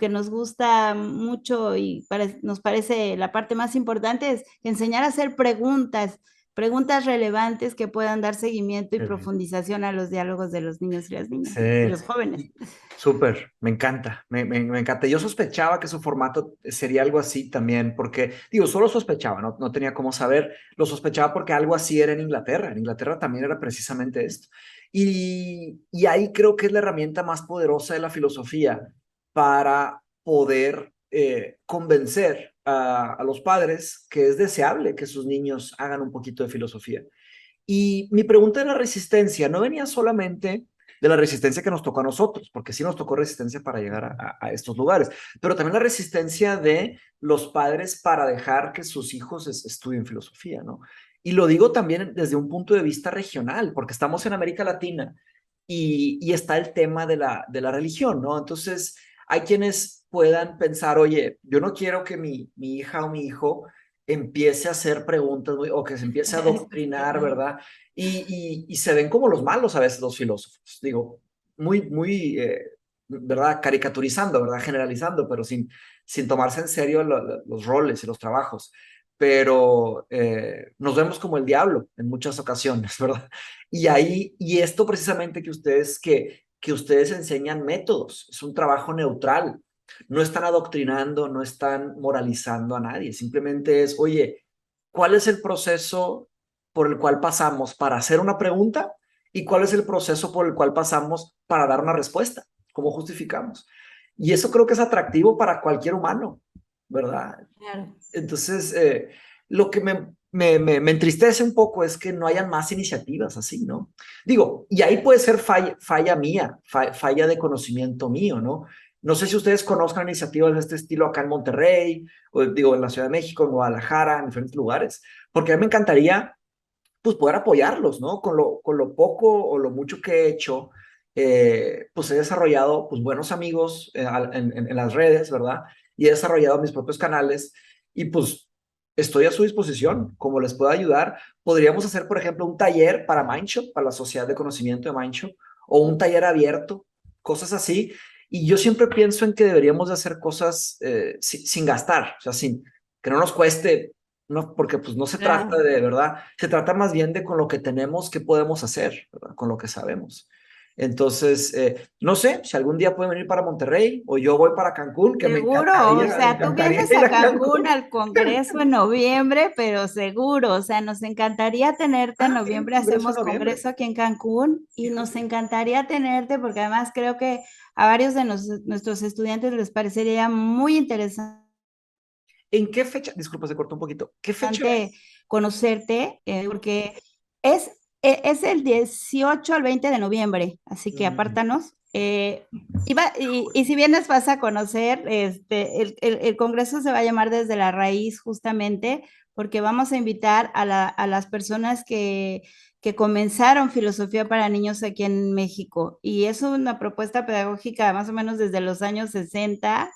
C: nos gusta mucho y nos parece la parte más importante es enseñar a hacer preguntas relevantes que puedan dar seguimiento y profundización a los diálogos de los niños y las niñas,
A: sí.
C: y los jóvenes.
A: Súper, me encanta, me encanta. Yo sospechaba que su formato sería algo así también, porque, digo, solo sospechaba, no tenía cómo saber, lo sospechaba porque algo así era en Inglaterra también era precisamente esto. Y ahí creo que es la herramienta más poderosa de la filosofía para poder convencer a los padres que es deseable que sus niños hagan un poquito de filosofía. Y mi pregunta de la resistencia no venía solamente de la resistencia que nos tocó a nosotros, porque sí nos tocó resistencia para llegar a estos lugares, pero también la resistencia de los padres para dejar que sus hijos estudien filosofía, ¿no? Y lo digo también desde un punto de vista regional, porque estamos en América Latina y está el tema de la religión, ¿no? Entonces, hay quienes puedan pensar, oye, yo no quiero que mi hija o mi hijo empiece a hacer preguntas o que se empiece a adoctrinar, ¿verdad? Y se ven como los malos a veces los filósofos, digo, muy, ¿verdad? Caricaturizando, ¿verdad? Generalizando, pero sin tomarse en serio los roles y los trabajos. Pero nos vemos como el diablo en muchas ocasiones, ¿verdad? Y esto precisamente que ustedes enseñan métodos, es un trabajo neutral, no están adoctrinando, no están moralizando a nadie, simplemente es, oye, ¿cuál es el proceso por el cual pasamos para hacer una pregunta y cuál es el proceso por el cual pasamos para dar una respuesta? ¿Cómo justificamos? Y eso creo que es atractivo para cualquier humano, ¿verdad?
C: Claro.
A: Entonces, lo que me entristece un poco es que no hayan más iniciativas así, ¿no? Digo, y ahí puede ser falla mía, falla de conocimiento mío, ¿no? No sé si ustedes conozcan iniciativas de este estilo acá en Monterrey, o digo, en la Ciudad de México, en Guadalajara, en diferentes lugares, porque a mí me encantaría, pues, poder apoyarlos, ¿no? Con lo poco o lo mucho que he hecho, pues he desarrollado pues, buenos amigos en las redes, ¿verdad? Y he desarrollado mis propios canales y pues estoy a su disposición, como les puedo ayudar. Podríamos hacer, por ejemplo, un taller para Mindshop, para la Sociedad de Conocimiento de Mindshop, o un taller abierto, cosas así. Y yo siempre pienso en que deberíamos de hacer cosas sin gastar, o sea, que no nos cueste, no, porque pues no se trata
C: Claro.
A: de, ¿verdad? Se trata más bien de con lo que tenemos, qué podemos hacer, ¿verdad? Con lo que sabemos. Entonces, no sé si algún día pueden venir para Monterrey o yo voy para Cancún, que
C: Seguro, o
A: me
C: sea, tú
A: encantaría
C: vienes
A: ir
C: a
A: a
C: Cancún
A: Cancún.
C: al Congreso en noviembre, pero seguro, o sea, nos encantaría tenerte en
A: Tienen
C: noviembre,
A: Congreso en
C: hacemos
A: noviembre.
C: Congreso aquí en Cancún y nos
A: Híjole.
C: encantaría tenerte porque además creo que a varios de nuestros estudiantes les parecería muy interesante
A: ¿En qué fecha? Disculpa, se cortó un poquito. ¿Qué fecha es?
C: conocerte, porque es, es el 18 al 20 de noviembre, así que
A: Mm,
C: apártanos. Y si vienes vas a conocer, el congreso se va a llamar Desde la Raíz justamente, porque vamos a invitar a las personas que comenzaron filosofía para niños aquí en México. Y es una propuesta pedagógica más o menos desde los años 60.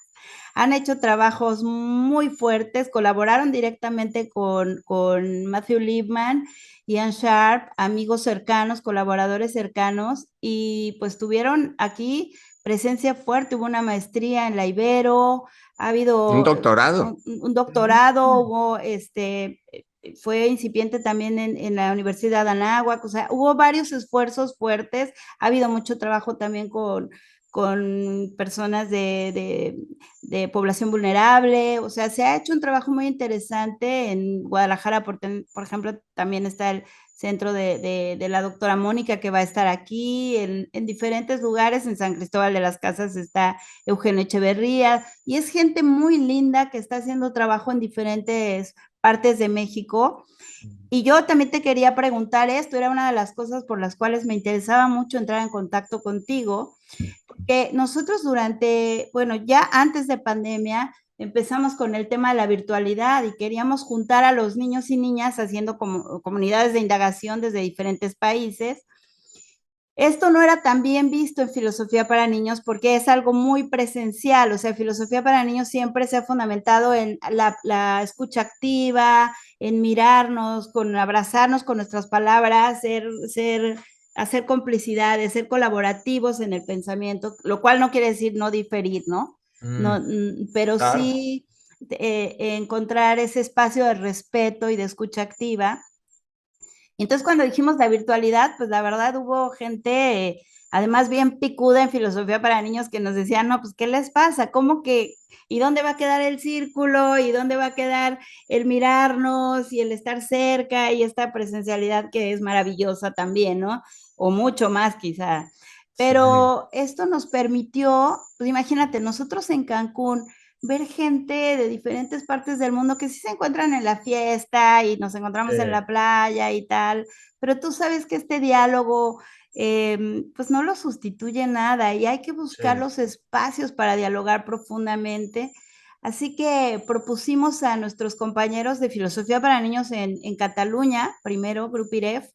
C: Han hecho trabajos muy fuertes, colaboraron directamente con Matthew Liebman, Ian Sharp, amigos cercanos, colaboradores cercanos, y pues tuvieron aquí presencia fuerte, hubo una maestría en la Ibero, ha
B: Un
C: habido
B: doctorado.
C: un doctorado,
A: mm.
C: hubo fue incipiente también en la Universidad de Anáhuac, o sea, hubo varios esfuerzos fuertes, ha habido mucho trabajo también con personas de población vulnerable, o sea, se ha hecho un trabajo muy interesante en Guadalajara, por ejemplo, también está el centro de la doctora Mónica que va a estar aquí, en diferentes lugares, en San Cristóbal de las Casas está Eugenio Echeverría, y es gente muy linda que está haciendo trabajo en diferentes partes de México. Y yo también te quería preguntar esto, era una de las cosas por las cuales me interesaba mucho entrar en contacto contigo, que nosotros bueno, ya antes de pandemia empezamos con el tema de la virtualidad y queríamos juntar a los niños y niñas haciendo como comunidades de indagación desde diferentes países. Esto no era tan bien visto en filosofía para niños porque es algo muy presencial, o sea, filosofía para niños siempre se ha fundamentado en la escucha activa, en mirarnos, con abrazarnos con nuestras palabras, hacer complicidades, ser colaborativos en el pensamiento, lo cual no quiere decir no diferir, ¿no? No,
A: Mm,
C: pero
A: claro.
C: sí encontrar ese espacio de respeto y de escucha activa. Y entonces cuando dijimos la virtualidad, pues la verdad hubo gente, además bien picuda en filosofía para niños, que nos decían, no, pues ¿qué les pasa? ¿Cómo que, y dónde va a quedar el círculo? ¿Y dónde va a quedar el mirarnos y el estar cerca y esta presencialidad que es maravillosa también, ¿no? O mucho más quizá.
A: Sí.
C: Pero esto nos permitió, pues imagínate, nosotros en Cancún, ver gente de diferentes partes del mundo que sí se encuentran en la fiesta y nos encontramos en la playa y tal, pero tú sabes que este diálogo pues no lo sustituye nada y hay que buscar
A: Sí.
C: los espacios para dialogar profundamente. Así que propusimos a nuestros compañeros de Filosofía para Niños en Cataluña, primero, Grupo IREF,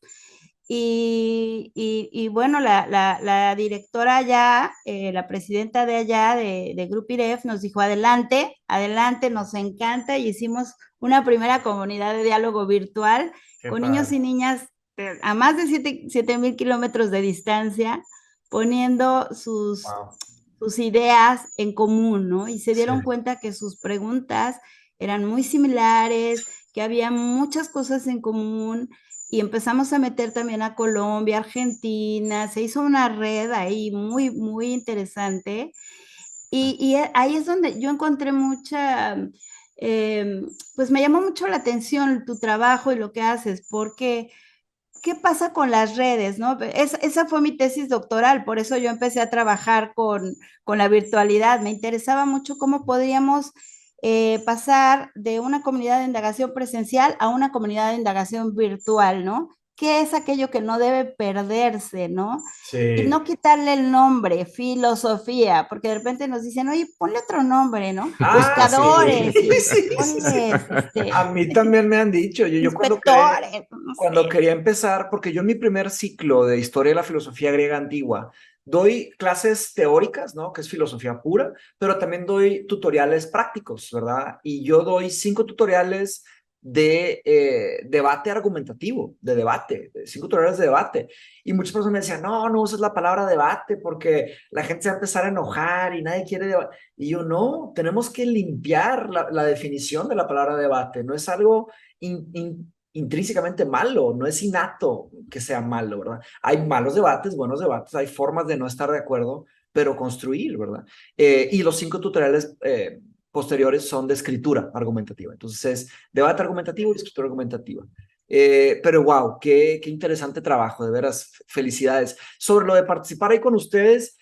C: y bueno, la directora allá, la presidenta de allá de Grupo IREF nos dijo, adelante, adelante, nos encanta y hicimos una primera comunidad de diálogo virtual
A: Qué
C: con niños
A: padre.
C: y niñas a más de 7,000 kilómetros de distancia, poniendo
A: Wow.
C: sus ideas en común, ¿no? Y se
A: Sí.
C: dieron cuenta que sus preguntas eran muy similares, que había muchas cosas en común y empezamos a meter también a Colombia, Argentina, se hizo una red ahí muy, muy interesante y ahí es donde yo encontré pues me llamó mucho la atención tu trabajo y lo que haces, porque ¿qué pasa con las redes, no? Esa fue mi tesis doctoral, por eso yo empecé a trabajar con la virtualidad. Me interesaba mucho cómo podríamos pasar de una comunidad de indagación presencial a una comunidad de indagación virtual, ¿no? ¿Qué es aquello que no debe perderse, ¿no? Y
A: Sí.
C: no quitarle el nombre, filosofía, porque de repente nos dicen, oye, ponle otro nombre, ¿no?
A: Ah, sí.
C: Buscadores y
A: Sí, sí, sí.
C: ponles,
A: A mí también me han dicho, yo
C: inspectores, no
A: cuando
C: sé.
A: quería empezar, porque yo en mi primer ciclo de historia de la filosofía griega antigua doy clases teóricas, ¿no? Que es filosofía pura, pero también doy tutoriales prácticos, ¿verdad? Y yo doy 5 tutoriales de debate argumentativo, de debate, 5 tutoriales de debate. Y muchas personas me decían, no, no uses la palabra debate porque la gente se va a empezar a enojar y nadie quiere debate. Y yo, no, tenemos que limpiar la definición de la palabra debate. No es algo intrínsecamente malo, no es innato que sea malo, ¿verdad? Hay malos debates, buenos debates, hay formas de no estar de acuerdo, pero construir, ¿verdad? Y los 5 tutoriales posteriores son de escritura argumentativa. Entonces es debate argumentativo y escritura argumentativa. Pero wow, qué interesante trabajo, de veras, felicidades. Sobre lo de participar ahí con ustedes,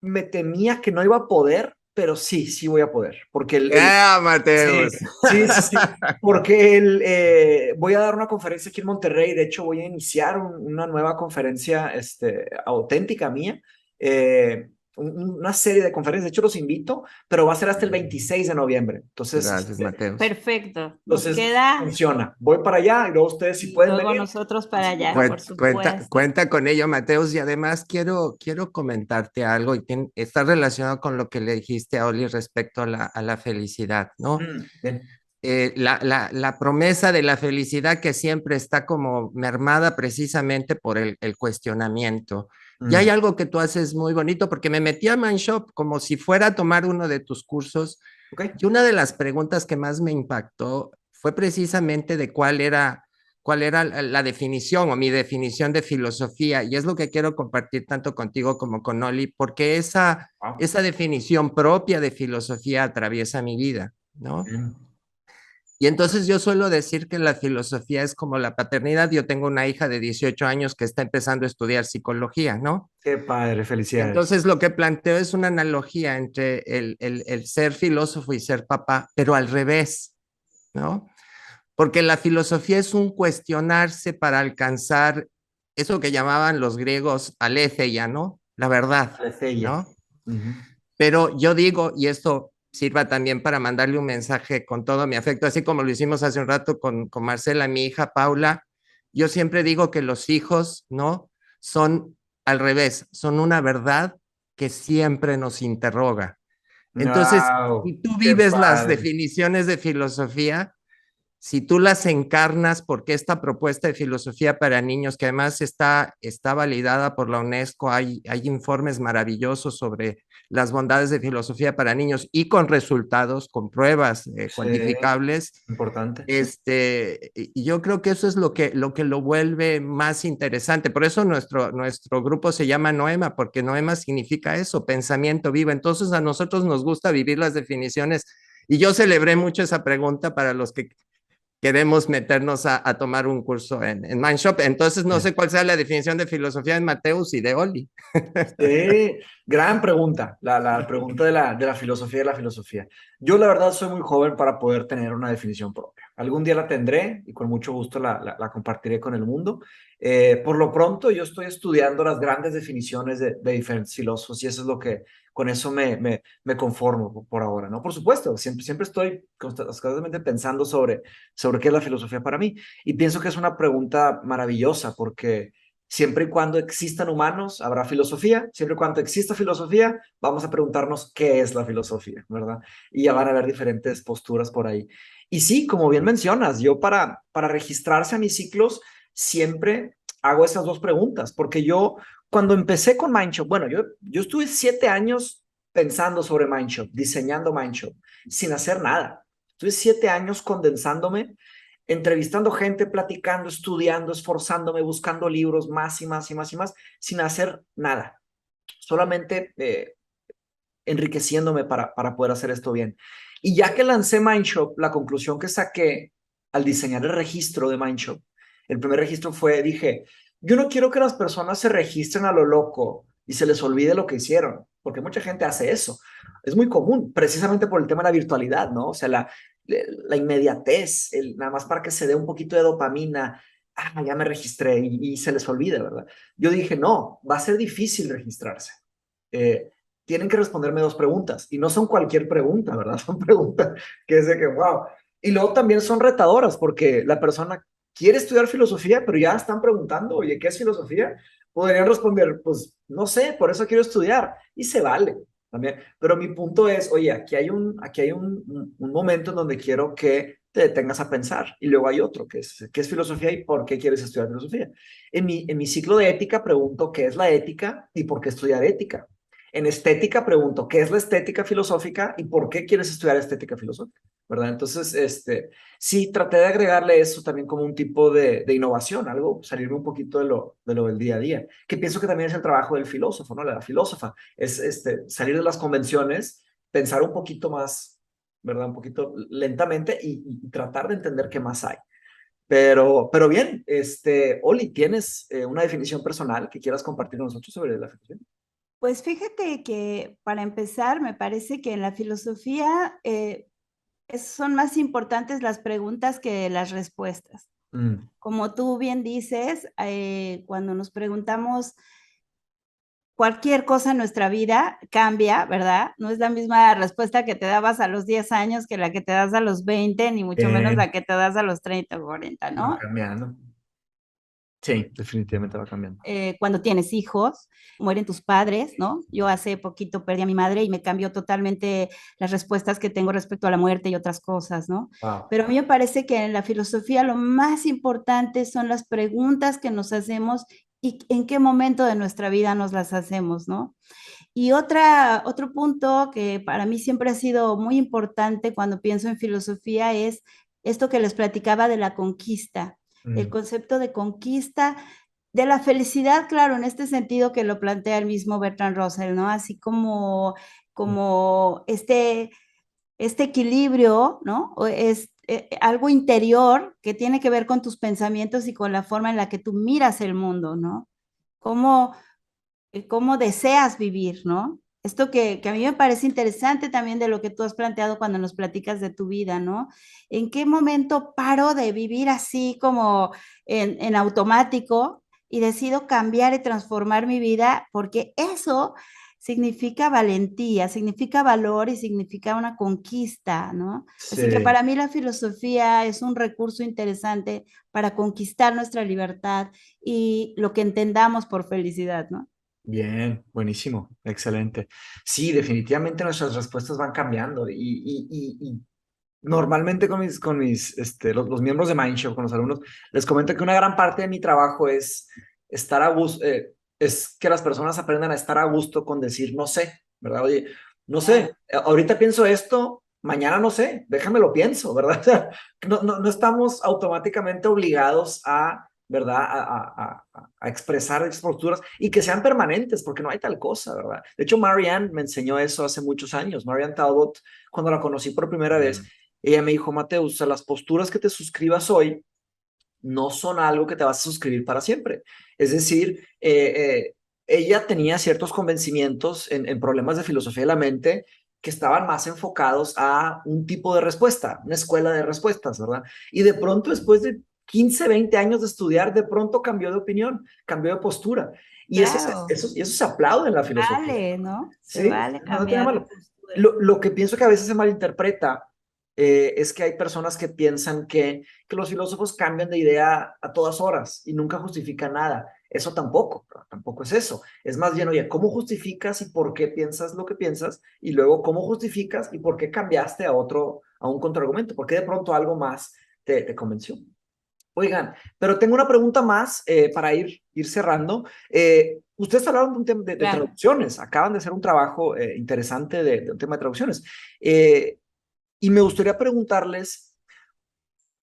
A: me temía que no iba a poder, pero sí voy a poder, porque
B: Mateus.
A: sí, porque voy a dar una conferencia aquí en Monterrey, de hecho voy a iniciar una nueva conferencia auténtica mía, una serie de conferencias, de hecho los invito, pero va a ser hasta el 26 de noviembre. Entonces,
B: Gracias, Mateus.
C: Perfecto. Nos
A: entonces
C: queda.
A: funciona. Voy para allá y luego ustedes si pueden
C: luego
A: venir.
C: nosotros para allá, por supuesto.
B: Cuenta con ello, Mateus, y además quiero comentarte algo y está relacionado con lo que le dijiste a Oli respecto a la felicidad, ¿no?
A: Bien.
B: La promesa de la felicidad que siempre está como mermada precisamente por el cuestionamiento. Y hay algo que tú haces muy bonito, porque me metí a Mindshop como si fuera a tomar uno de tus cursos.
A: Okay.
B: Y una de las preguntas que más me impactó fue precisamente de cuál era la definición o mi definición de filosofía. Y es lo que quiero compartir tanto contigo como con Oli, porque esa definición propia de filosofía atraviesa mi vida, ¿no? Y entonces yo suelo decir que la filosofía es como la paternidad. Yo tengo una hija de 18 años que está empezando a estudiar psicología, ¿no?
A: Qué padre, felicidades.
B: Entonces lo que planteo es una analogía entre el ser filósofo y ser papá, pero al revés, ¿no? Porque la filosofía es un cuestionarse para alcanzar eso que llamaban los griegos aletheia, ¿no? La verdad, ¿no? Pero yo digo, y esto sirva también para mandarle un mensaje con todo mi afecto, así como lo hicimos hace un rato con Marcela, mi hija Paula, yo siempre digo que los hijos, ¿no? Son al revés, son una verdad que siempre nos interroga. Entonces, si tú vives las definiciones de filosofía, si tú las encarnas, porque esta propuesta de filosofía para niños, que además está validada por la UNESCO, hay informes maravillosos sobre las bondades de filosofía para niños y con resultados, con pruebas cuantificables.
A: Importante.
B: Y yo creo que eso es lo que lo vuelve más interesante. Por eso nuestro grupo se llama Noema, porque Noema significa eso, pensamiento vivo. Entonces a nosotros nos gusta vivir las definiciones. Y yo celebré mucho esa pregunta para los que queremos meternos a tomar un curso en Mindshop. Entonces, no sé cuál sea la definición de filosofía de Mateus y de Oli.
A: Sí, gran pregunta, la pregunta de la filosofía de la filosofía. Yo, la verdad, soy muy joven para poder tener una definición propia. Algún día la tendré y con mucho gusto la compartiré con el mundo. Por lo pronto, yo estoy estudiando las grandes definiciones de diferentes filósofos y eso es lo que, con eso me conformo por ahora, ¿no? Por supuesto, siempre estoy constantemente pensando sobre qué es la filosofía para mí y pienso que es una pregunta maravillosa porque siempre y cuando existan humanos, habrá filosofía. Siempre y cuando exista filosofía, vamos a preguntarnos qué es la filosofía, ¿verdad? Y ya van a haber diferentes posturas por ahí. Y sí, como bien mencionas, yo para registrarse a mis ciclos siempre hago esas 2 preguntas, porque yo cuando empecé con Mindshop, bueno, yo estuve 7 años pensando sobre Mindshop, diseñando Mindshop, sin hacer nada. Estuve 7 años condensándome, entrevistando gente, platicando, estudiando, esforzándome, buscando libros más y más y más y más, sin hacer nada. Solamente enriqueciéndome para poder hacer esto bien. Y ya que lancé Mindshop, la conclusión que saqué al diseñar el registro de Mindshop, el primer registro dije, yo no quiero que las personas se registren a lo loco y se les olvide lo que hicieron, porque mucha gente hace eso. Es muy común, precisamente por el tema de la virtualidad, ¿no? O sea, la inmediatez, nada más para que se dé un poquito de dopamina, ya me registré y se les olvida, ¿verdad? Yo dije, no, va a ser difícil registrarse. Tienen que responderme 2 preguntas y no son cualquier pregunta, ¿verdad? Son preguntas que es de que, wow. Y luego también son retadoras porque la persona quiere estudiar filosofía, pero ya están preguntando, oye, ¿qué es filosofía? podrían responder, pues no sé, por eso quiero estudiar, y se vale también. Pero mi punto es, oye, aquí hay un momento en donde quiero que te detengas a pensar, y luego hay otro, ¿qué es filosofía y por qué quieres estudiar filosofía? En mi ciclo de ética pregunto qué es la ética y por qué estudiar ética. En estética pregunto qué es la estética filosófica y por qué quieres estudiar estética filosófica, ¿verdad? Entonces, sí, traté de agregarle eso también como un tipo de innovación, algo, salirme un poquito de lo del día a día, que pienso que también es el trabajo del filósofo, ¿no? De la filósofa, es salir de las convenciones, pensar un poquito más, ¿verdad? Un poquito lentamente y tratar de entender qué más hay. Pero bien, Oli, ¿tienes una definición personal que quieras compartir con nosotros sobre la filosofía?
C: Pues fíjate que para empezar, me parece que en la filosofía son más importantes las preguntas que las respuestas.
A: Mm,
C: Como tú bien dices, cuando nos preguntamos cualquier cosa en nuestra vida, cambia, ¿verdad? No es la misma respuesta que te dabas a los 10 años que la que te das a los 20, ni mucho menos la que te das a los 30 o 40,
A: va
C: ¿no?
A: cambiando. Sí, definitivamente va cambiando.
C: Cuando tienes hijos, mueren tus padres, ¿no? Yo hace poquito perdí a mi madre y me cambió totalmente las respuestas que tengo respecto a la muerte y otras cosas, ¿no?
A: Wow.
C: Pero a mí me parece que en la filosofía lo más importante son las preguntas que nos hacemos y en qué momento de nuestra vida nos las hacemos, ¿no? Y otro punto que para mí siempre ha sido muy importante cuando pienso en filosofía es esto que les platicaba de la conquista, el
A: Mm,
C: concepto de conquista de la felicidad, claro, en este sentido que lo plantea el mismo Bertrand Russell, ¿no? Así como este equilibrio, ¿no? O es algo interior que tiene que ver con tus pensamientos y con la forma en la que tú miras el mundo, ¿no? Cómo, cómo deseas vivir, ¿no? Esto que a mí me parece interesante también de lo que tú has planteado cuando nos platicas de tu vida, ¿no? ¿En qué momento paro de vivir así como en automático y decido cambiar y transformar mi vida? Porque eso significa valentía, significa valor y significa una conquista, ¿no? Así que
A: sí,
C: para mí la filosofía es un recurso interesante para conquistar nuestra libertad y lo que entendamos por felicidad, ¿no?
A: bien, buenísimo, excelente. Sí, definitivamente nuestras respuestas van cambiando y normalmente con los miembros de Mindshare, con los alumnos, les comento que una gran parte de mi trabajo es estar a gusto, es que las personas aprendan a estar a gusto con decir no sé, ¿verdad? Oye, no sé,
C: Claro.
A: ahorita pienso esto, mañana no sé, déjame lo pienso, ¿verdad? O sea, no estamos automáticamente obligados a, ¿verdad? A expresar esas posturas y que sean permanentes, porque no hay tal cosa, ¿verdad? De hecho, Marianne me enseñó eso hace muchos años. Marianne Talbot, cuando la conocí por primera vez, ella me dijo, Mateus, o sea, las posturas que te suscribas hoy no son algo que te vas a suscribir para siempre. Es decir, ella tenía ciertos convencimientos en problemas de filosofía de la mente que estaban más enfocados a un tipo de respuesta, una escuela de respuestas, ¿verdad? Y de pronto, después de 15, 20 años de estudiar, de pronto cambió de opinión, cambió de postura. Y
C: Claro,
A: eso se aplaude en la filosofía.
C: vale, ¿no? Se
A: Sí,
C: vale
A: no tiene
C: cambiar de
A: malo.
C: postura.
A: Lo que pienso que a veces se malinterpreta es que hay personas que piensan que los filósofos cambian de idea a todas horas y nunca justifican nada. Eso tampoco, ¿no? Tampoco es eso. Es más bien, oye, ¿cómo justificas y por qué piensas lo que piensas? Y luego, ¿cómo justificas y por qué cambiaste a un contraargumento? ¿Por qué de pronto algo más te convenció? Oigan, pero tengo una pregunta más para ir cerrando. Ustedes hablaron de un tema de
C: Claro.
A: traducciones, acaban de hacer un trabajo interesante de un tema de traducciones. Eh, y me gustaría preguntarles,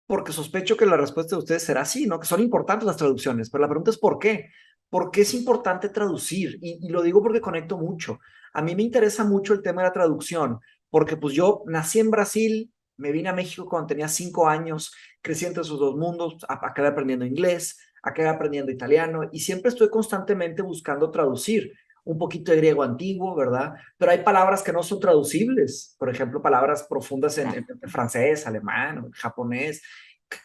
A: porque sospecho que la respuesta de ustedes será sí, ¿no? Que son importantes las traducciones, pero la pregunta es ¿por qué? ¿Por qué es importante traducir? Y lo digo porque conecto mucho. A mí me interesa mucho el tema de la traducción, porque pues yo nací en Brasil, me vine a México cuando tenía 5 años, crecí entre esos dos mundos, acabé aprendiendo inglés, acabé aprendiendo italiano y siempre estoy constantemente buscando traducir un poquito de griego antiguo, ¿verdad? Pero hay palabras que no son traducibles, por ejemplo, palabras profundas en francés, alemán, japonés.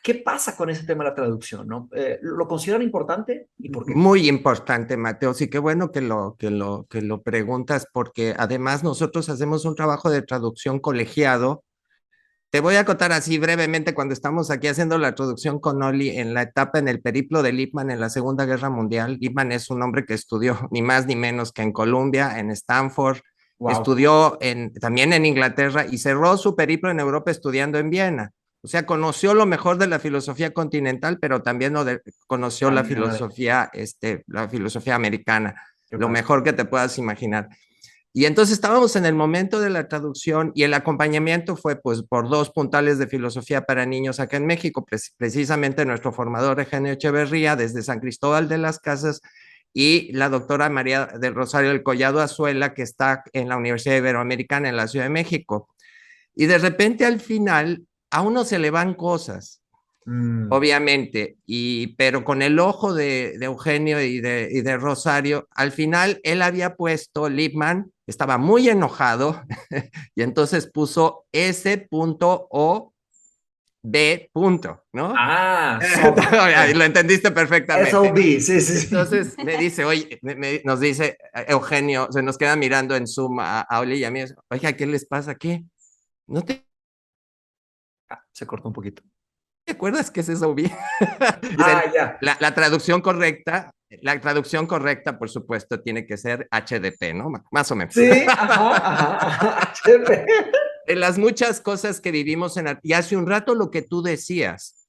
A: ¿Qué pasa con ese tema de la traducción, no? ¿Lo consideran importante y por qué?
B: Muy importante, Mateo. Sí, qué bueno que lo preguntas, porque además nosotros hacemos un trabajo de traducción colegiado Te voy a contar así brevemente cuando estamos aquí haciendo la traducción con Oli en la etapa en el periplo de Lippmann en la Segunda Guerra Mundial. Lippmann es un hombre que estudió ni más ni menos que en Columbia, en Stanford,
A: Wow.
B: estudió también en Inglaterra y cerró su periplo en Europa estudiando en Viena. O sea, conoció lo mejor de la filosofía continental, pero también conoció la filosofía americana, lo mejor que te puedas imaginar. Y entonces estábamos en el momento de la traducción y el acompañamiento fue pues por dos puntales de filosofía para niños acá en México, precisamente nuestro formador Eugenio Echeverría desde San Cristóbal de las Casas y la doctora María del Rosario del Collado Azuela que está en la Universidad Iberoamericana en la Ciudad de México. Y de repente al final a uno se le van cosas, obviamente, pero con el ojo de Eugenio y de Rosario, al final él había puesto Lippmann, estaba muy enojado y entonces puso S.O. B. ¿no?
A: Ah,
B: Lo entendiste perfectamente, ¿no?
A: SOB, sí, sí, sí.
B: Entonces me dice, oye, nos dice Eugenio, se nos queda mirando en Zoom a Oli y a mí, oiga, ¿qué les pasa? ¿Qué? ¿No te
A: Se cortó un poquito.
B: acuerdas qué es eso?
A: Ah, ya.
B: La traducción correcta, por supuesto, tiene que ser HDP, ¿no? Más o menos.
A: Sí, ajá, ajá, ajá. Chévere.
B: En las muchas cosas que vivimos y hace un rato lo que tú decías,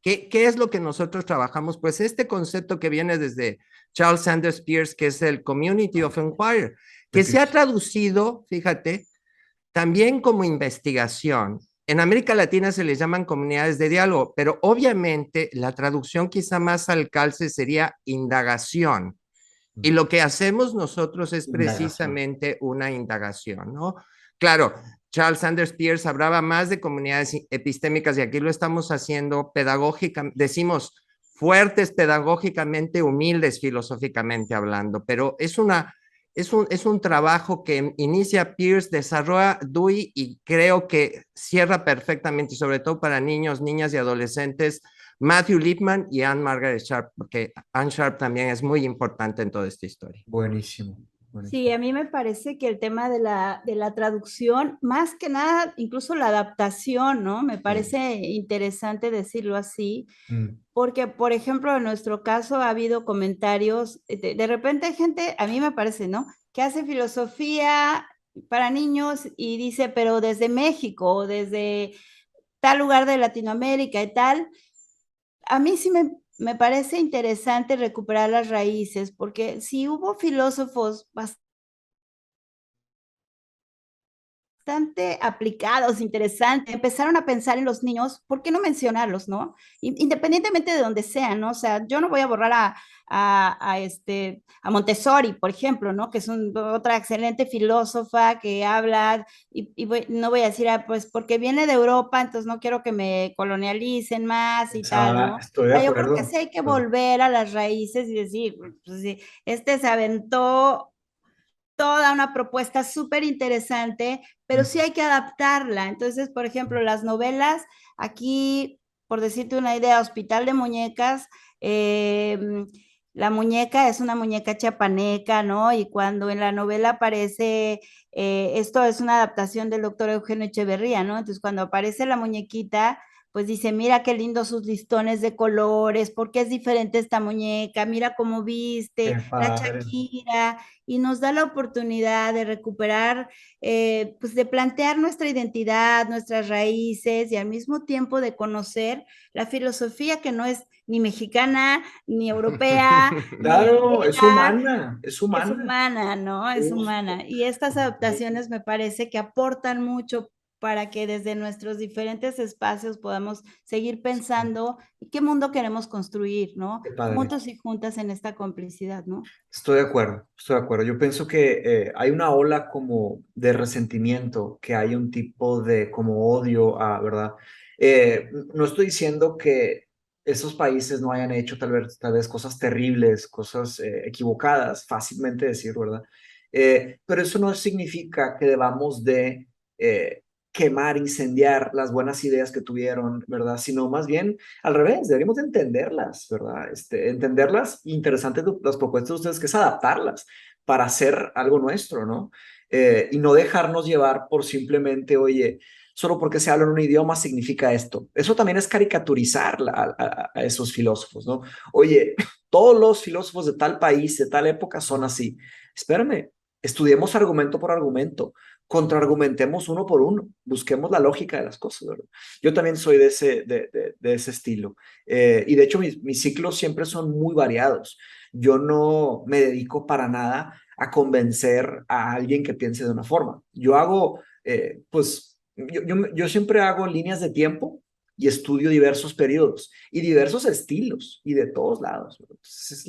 B: ¿qué es lo que nosotros trabajamos? Pues este concepto que viene desde Charles Sanders Peirce, que es el Community of Inquiry, que se ha traducido, fíjate, también como investigación. En América Latina se les llaman comunidades de diálogo, pero obviamente la traducción quizá más al calce sería indagación. Y lo que hacemos nosotros es precisamente una indagación, ¿no? Claro, Charles Sanders Peirce hablaba más de comunidades epistémicas y aquí lo estamos haciendo pedagógicamente, decimos fuertes pedagógicamente, humildes filosóficamente hablando, pero es un trabajo que inicia Peirce, desarrolla Dewey y creo que cierra perfectamente, sobre todo para niños, niñas y adolescentes, Matthew Lipman y Anne Margaret Sharp, porque Anne Sharp también es muy importante en toda esta historia.
A: Buenísimo.
C: Sí, a mí me parece que el tema de la traducción, más que nada, incluso la adaptación, ¿no? Me parece interesante decirlo así, porque, por ejemplo, en nuestro caso ha habido comentarios, de repente hay gente, a mí me parece, ¿no? Que hace filosofía para niños y dice, pero desde México o desde tal lugar de Latinoamérica y tal. A mí sí me parece interesante recuperar las raíces, porque si hubo filósofos bastante aplicados, interesantes, empezaron a pensar en los niños, ¿por qué no mencionarlos, no? Independientemente de donde sean, ¿no? O sea, yo no voy a borrar a Montessori, por ejemplo, ¿no? Que es otra excelente filósofa que habla, no voy a decir, pues porque viene de Europa, entonces no quiero que me colonialicen más y tal, ¿no?
A: Estoy de
C: Pero yo creo que
A: acuerdo.
C: sí hay que volver a las raíces y decir, pues, sí, se aventó toda una propuesta súper interesante, pero sí hay que adaptarla. Entonces, por ejemplo, las novelas, aquí, por decirte una idea, Hospital de Muñecas, la muñeca es una muñeca chapaneca, ¿no? Y cuando en la novela aparece, esto es una adaptación del doctor Eugenio Echeverría, ¿no? Entonces, cuando aparece la muñequita, pues dice, mira qué lindos sus listones de colores, ¿por qué es diferente esta muñeca? Mira cómo viste, la Shakira, y nos da la oportunidad de recuperar, pues de plantear nuestra identidad, nuestras raíces y al mismo tiempo de conocer la filosofía que no es ni mexicana, ni europea, ni
A: Claro, es
C: griega,
A: humana, es
C: es
A: humana.
C: humana, ¿no? Es humana. Y estas adaptaciones me parece que aportan mucho para que desde nuestros diferentes espacios podamos seguir pensando qué mundo queremos construir, ¿no?
A: Qué padre.
C: Juntos y juntas en esta complicidad, ¿no?
A: Estoy de acuerdo, estoy de acuerdo. Yo pienso que hay una ola como de resentimiento, que hay un tipo de como odio, ¿verdad? No estoy diciendo que esos países no hayan hecho tal vez cosas terribles, cosas equivocadas, fácilmente decir, ¿verdad? Pero eso no significa que debamos de quemar, incendiar las buenas ideas que tuvieron, ¿verdad? Sino más bien al revés, deberíamos de entenderlas, ¿verdad? Entenderlas, interesantes las propuestas de ustedes, que es adaptarlas para hacer algo nuestro, ¿no? Y no dejarnos llevar por simplemente, oye, solo porque se habla en un idioma significa esto. Eso también es caricaturizar a esos filósofos, ¿no? Oye, todos los filósofos de tal país, de tal época son así. Espérame, estudiemos argumento por argumento, contraargumentemos uno por uno, busquemos la lógica de las cosas, ¿verdad? Yo también soy de ese estilo. Y de hecho mis ciclos siempre son muy variados. Yo no me dedico para nada a convencer a alguien que piense de una forma. Yo hago, pues, yo siempre hago líneas de tiempo y estudio diversos periodos y diversos estilos y de todos lados. Entonces,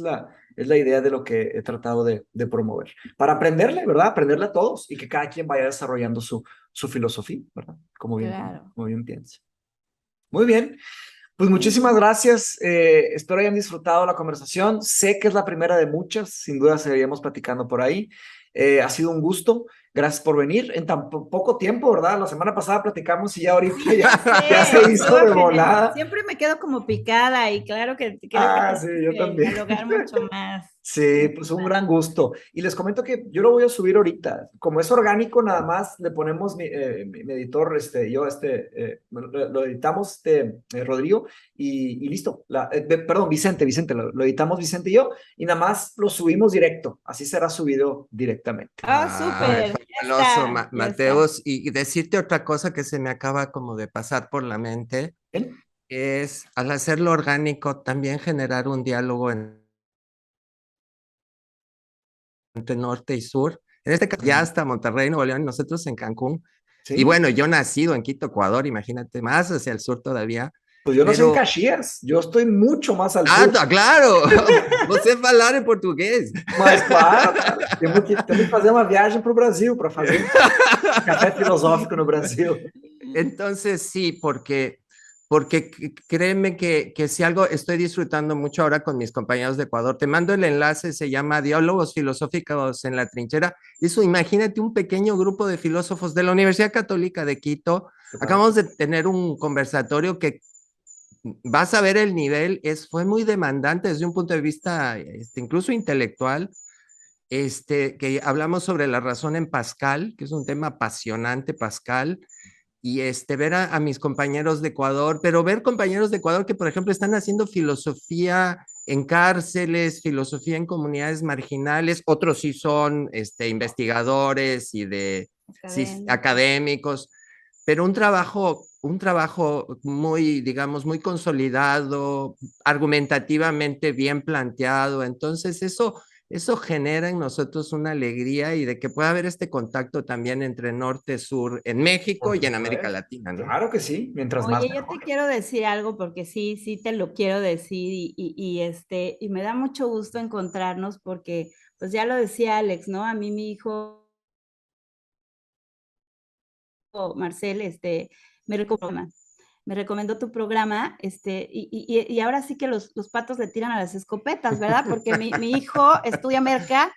A: es la idea de lo que he tratado de promover. Para aprenderle, ¿verdad? Aprenderle a todos y que cada quien vaya desarrollando su filosofía, ¿verdad?
C: Claro.
A: Como bien piense. Muy bien. Pues
C: Muy
A: muchísimas
C: bien.
A: gracias. Espero hayan disfrutado la conversación. Sé que es la primera de muchas. Sin duda seguiríamos platicando por ahí. Ha sido un gusto. Gracias por venir en tan poco tiempo, ¿verdad? La semana pasada platicamos y ya ahorita
C: Sí, ya
A: ya
C: sé,
A: se hizo
C: estuvo
A: de
C: genial.
A: volada.
C: Siempre me quedo como picada y claro que
A: Ah,
C: tenemos
A: sí, yo
C: que
A: también.
C: dialogar mucho más.
A: Sí,
C: Mucho
A: pues un
C: más.
A: gran gusto. Y les comento que yo lo voy a subir ahorita. Como es orgánico, nada más le ponemos mi editor, lo editamos, Rodrigo, y listo. Perdón, Vicente, lo editamos Vicente y yo, y nada más lo subimos directo. Así será subido directamente.
C: Ah,
B: Ay,
C: súper,
B: fabuloso,
C: ya está.
B: Mateos. Y decirte otra cosa que se me acaba como de pasar por la mente,
A: ¿Bien?
B: es al hacerlo orgánico también generar un diálogo entre norte y sur. En este caso, ya hasta Monterrey, Nuevo León, y nosotros en Cancún. Y
A: Sí,
B: bueno, yo nacido en Quito, Ecuador, imagínate, más hacia el sur todavía.
A: pues yo nací en
B: Pero,
A: Caxias. Yo estoy mucho más al
B: ah,
A: sur.
B: claro, você falar em português.
A: Mas, claro, cara, temos que fazer uma viagem para o Brasil para fazer um café filosófico no Brasil.
B: Entonces, sí, porque créeme que si algo estoy disfrutando mucho ahora con mis compañeros de Ecuador, te mando el enlace, se llama Diálogos Filosóficos en la Trinchera. Eso, imagínate un pequeño grupo de filósofos de la Universidad Católica de Quito.
A: Qué padre.
B: Acabamos de tener un conversatorio que vas a ver el nivel, fue muy demandante desde un punto de vista incluso intelectual. Que hablamos sobre la razón en Pascal, que es un tema apasionante, Pascal, y ver a mis compañeros de Ecuador, pero ver compañeros de Ecuador que, por ejemplo, están haciendo filosofía en cárceles, filosofía en comunidades marginales, otros sí son investigadores y sí,
C: Académico.
B: académicos, pero un trabajo muy, digamos, muy consolidado, argumentativamente bien planteado. Entonces, eso genera en nosotros una alegría y de que pueda haber este contacto también entre norte, sur, en México
A: Por
B: y en América
A: supuesto.
B: Latina, ¿no?
A: Claro que sí, mientras más
C: Oye, yo te
A: mejor.
C: quiero decir algo porque sí, sí te lo quiero decir y me da mucho gusto encontrarnos porque, pues ya lo decía Alex, ¿no? A mí mi hijo Marcel, me recomendó tu programa, y ahora sí que los patos le tiran a las escopetas, ¿verdad? Porque mi hijo estudia merca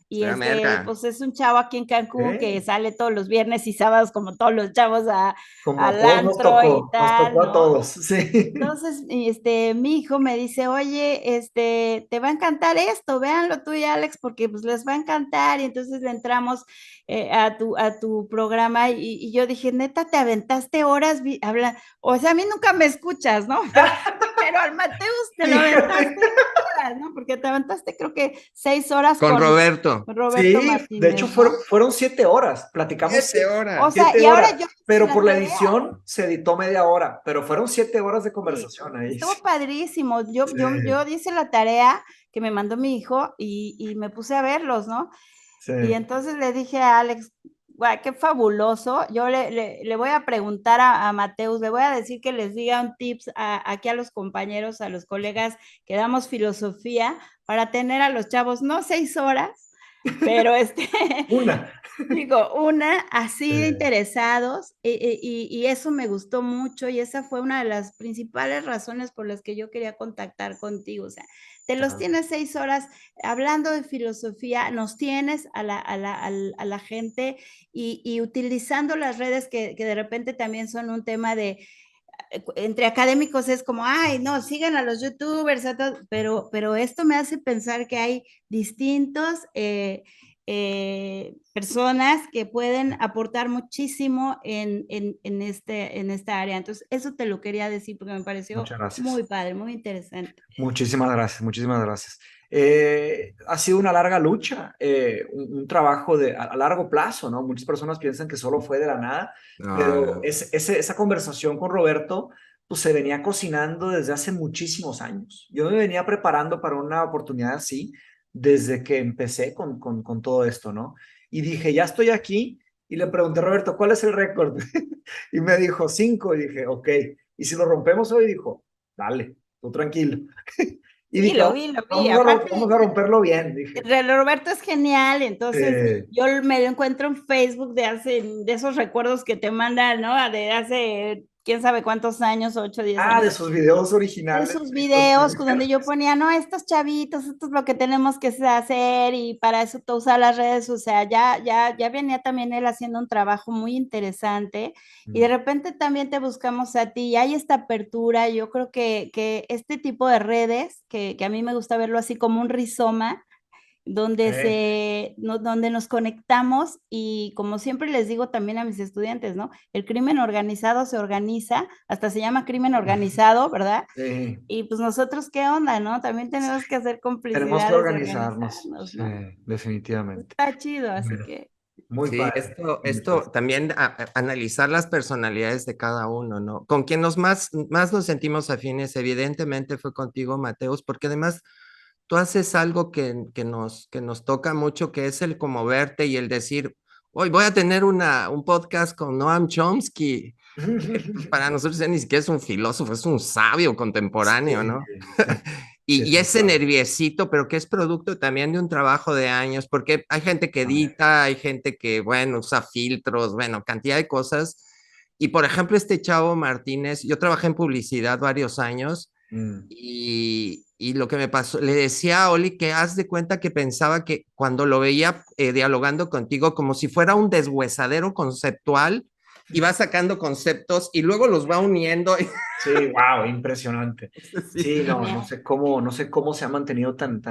C: y
B: Soy América.
C: pues es un chavo aquí en Cancún que
A: ¿Eh?
C: sale todos los viernes y sábados como todos los chavos
A: Como a
C: al
A: todos
C: antro y
A: nos
C: tal,
A: tocó a
C: ¿no?
A: todos, sí.
C: Entonces, mi hijo me dice, oye, te va a encantar esto, véanlo tú y Alex, porque pues les va a encantar. Y entonces le entramos a tu programa y yo dije, neta, te aventaste horas, o sea, a mí nunca me escuchas, ¿no? Pero al Mateus te lo
A: Híjole.
C: aventaste horas, ¿no? Porque te aventaste creo que 6 horas
B: Con Roberto.
C: con Roberto
A: Sí, de hecho
C: Martínez, ¿no?
A: fueron 7 horas, platicamos
C: O
B: 7 horas.
C: sea,
A: siete
C: y ahora
A: horas,
C: yo hice
A: pero
C: la
A: por la
C: tarea.
A: edición se editó media hora, pero fueron 7 horas de
C: Sí,
A: conversación ahí.
C: estuvo padrísimo. Yo
A: Sí,
C: hice la tarea que me mandó mi hijo y me puse a verlos, ¿no?
A: sí.
C: Y entonces le dije a Alex, guau, qué fabuloso. Yo le voy a preguntar a Mateus, le voy a decir que les diga un tips aquí a los compañeros, a los colegas que damos filosofía para tener a los chavos, no 6 horas, pero
A: Una.
C: digo, así de
A: Sí,
C: interesados, y eso me gustó mucho, y esa fue una de las principales razones por las que yo quería contactar contigo. O sea, te los
A: ajá.
C: tienes 6 horas hablando de filosofía, nos tienes a la gente y utilizando las redes que de repente también son un tema de, entre académicos es como, ay, no, sigan a los youtubers, pero esto me hace pensar que hay distintos personas que pueden aportar muchísimo en esta área. Entonces, eso te lo quería decir porque me pareció
A: Muchas gracias.
C: muy padre, muy interesante.
A: Muchísimas gracias, muchísimas gracias. Ha sido una larga lucha, un trabajo a largo plazo, ¿no? Muchas personas piensan que solo fue de la nada, pero esa conversación con Roberto, pues se venía cocinando desde hace muchísimos años. Yo me venía preparando para una oportunidad así desde que empecé con todo esto, ¿no? Y dije, ya estoy aquí, y le pregunté a Roberto, ¿cuál es el récord? Y me dijo 5, y dije, ok, y si lo rompemos hoy, dijo, dale, tú tranquilo. Y
C: Sí,
A: dije,
C: lo vi. Aparte,
A: vamos a romperlo bien, dije.
C: Roberto es genial, entonces yo me lo encuentro en Facebook de esos recuerdos que te mandan, ¿no? De hace quién sabe cuántos años, 8, 10 años.
A: De sus videos
C: De
A: originales.
C: sus videos donde yo ponía, no, estos chavitos, esto es lo que tenemos que hacer y para eso tú usas las redes, o sea, ya venía también él haciendo un trabajo muy interesante y de repente también te buscamos a ti y hay esta apertura, yo creo que este tipo de redes, que a mí me gusta verlo así como un rizoma, donde nos conectamos y como siempre les digo también a mis estudiantes, ¿no? El crimen organizado se organiza, hasta se llama crimen organizado, ¿verdad?
A: Sí.
C: Y pues nosotros, ¿qué onda, no? También tenemos que hacer
A: Tenemos que
C: complicidades de
A: organizarnos.
C: organizarnos,
A: Sí,
C: ¿no?
A: definitivamente.
C: Está chido, así
A: Bueno,
C: que
A: muy
B: Sí,
A: padre.
B: esto también analizar las personalidades de cada uno, ¿no? Con quien más nos sentimos afines, evidentemente fue contigo, Mateus, porque además tú haces algo que nos toca mucho, que es el conmoverte y el decir, hoy voy a tener un podcast con Noam Chomsky, que pues, para nosotros ya ni siquiera es un filósofo, es un sabio contemporáneo,
A: Sí,
B: ¿no?
A: sí, sí,
B: Y
A: es muy
B: ese
A: padre.
B: nerviecito, pero que es producto también de un trabajo de años, porque hay gente que edita, hay gente que, bueno, usa filtros, bueno, cantidad de cosas. Y por ejemplo, este chavo Martínez, yo trabajé en publicidad varios años
A: Mm.
B: y lo que me pasó, le decía a Oli que haz de cuenta que pensaba que cuando lo veía dialogando contigo, como si fuera un deshuesadero conceptual, iba sacando conceptos y luego los va uniendo.
A: Sí, wow, impresionante.
B: Sí,
A: Sí, no sé cómo se ha mantenido tan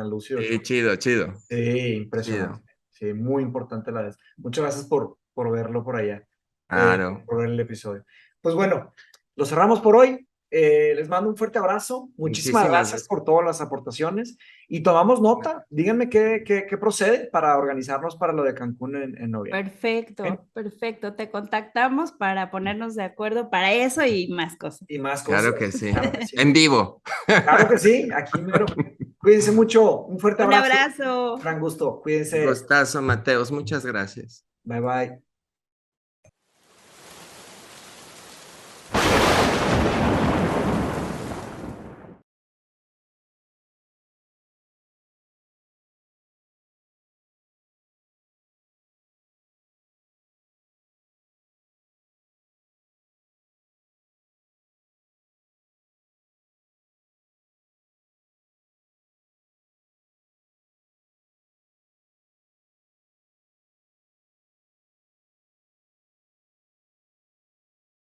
A: lúcido.
B: sí, chido, chido,
A: Sí,
B: chido.
A: impresionante. Sí, muy importante la vez. Muchas gracias por verlo por allá,
B: Claro.
A: por ver el episodio. Pues bueno, lo cerramos por hoy. Les mando un fuerte abrazo. Muchísimas
B: Muchísimas
A: gracias
B: gracias.
A: por todas las aportaciones y tomamos nota. Díganme qué procede para organizarnos para lo de Cancún en noviembre. ¿Ok?
C: perfecto. Te contactamos para ponernos de acuerdo para eso y más cosas.
A: Y más
B: Claro
A: cosas.
B: que sí.
A: Claro que sí.
B: En vivo.
A: Claro que sí, aquí mero. Cuídense mucho. Un fuerte
C: Un
A: abrazo.
C: abrazo.
A: Gran gusto. Cuídense.
B: Gustazo, Mateos. Muchas gracias.
A: Bye bye.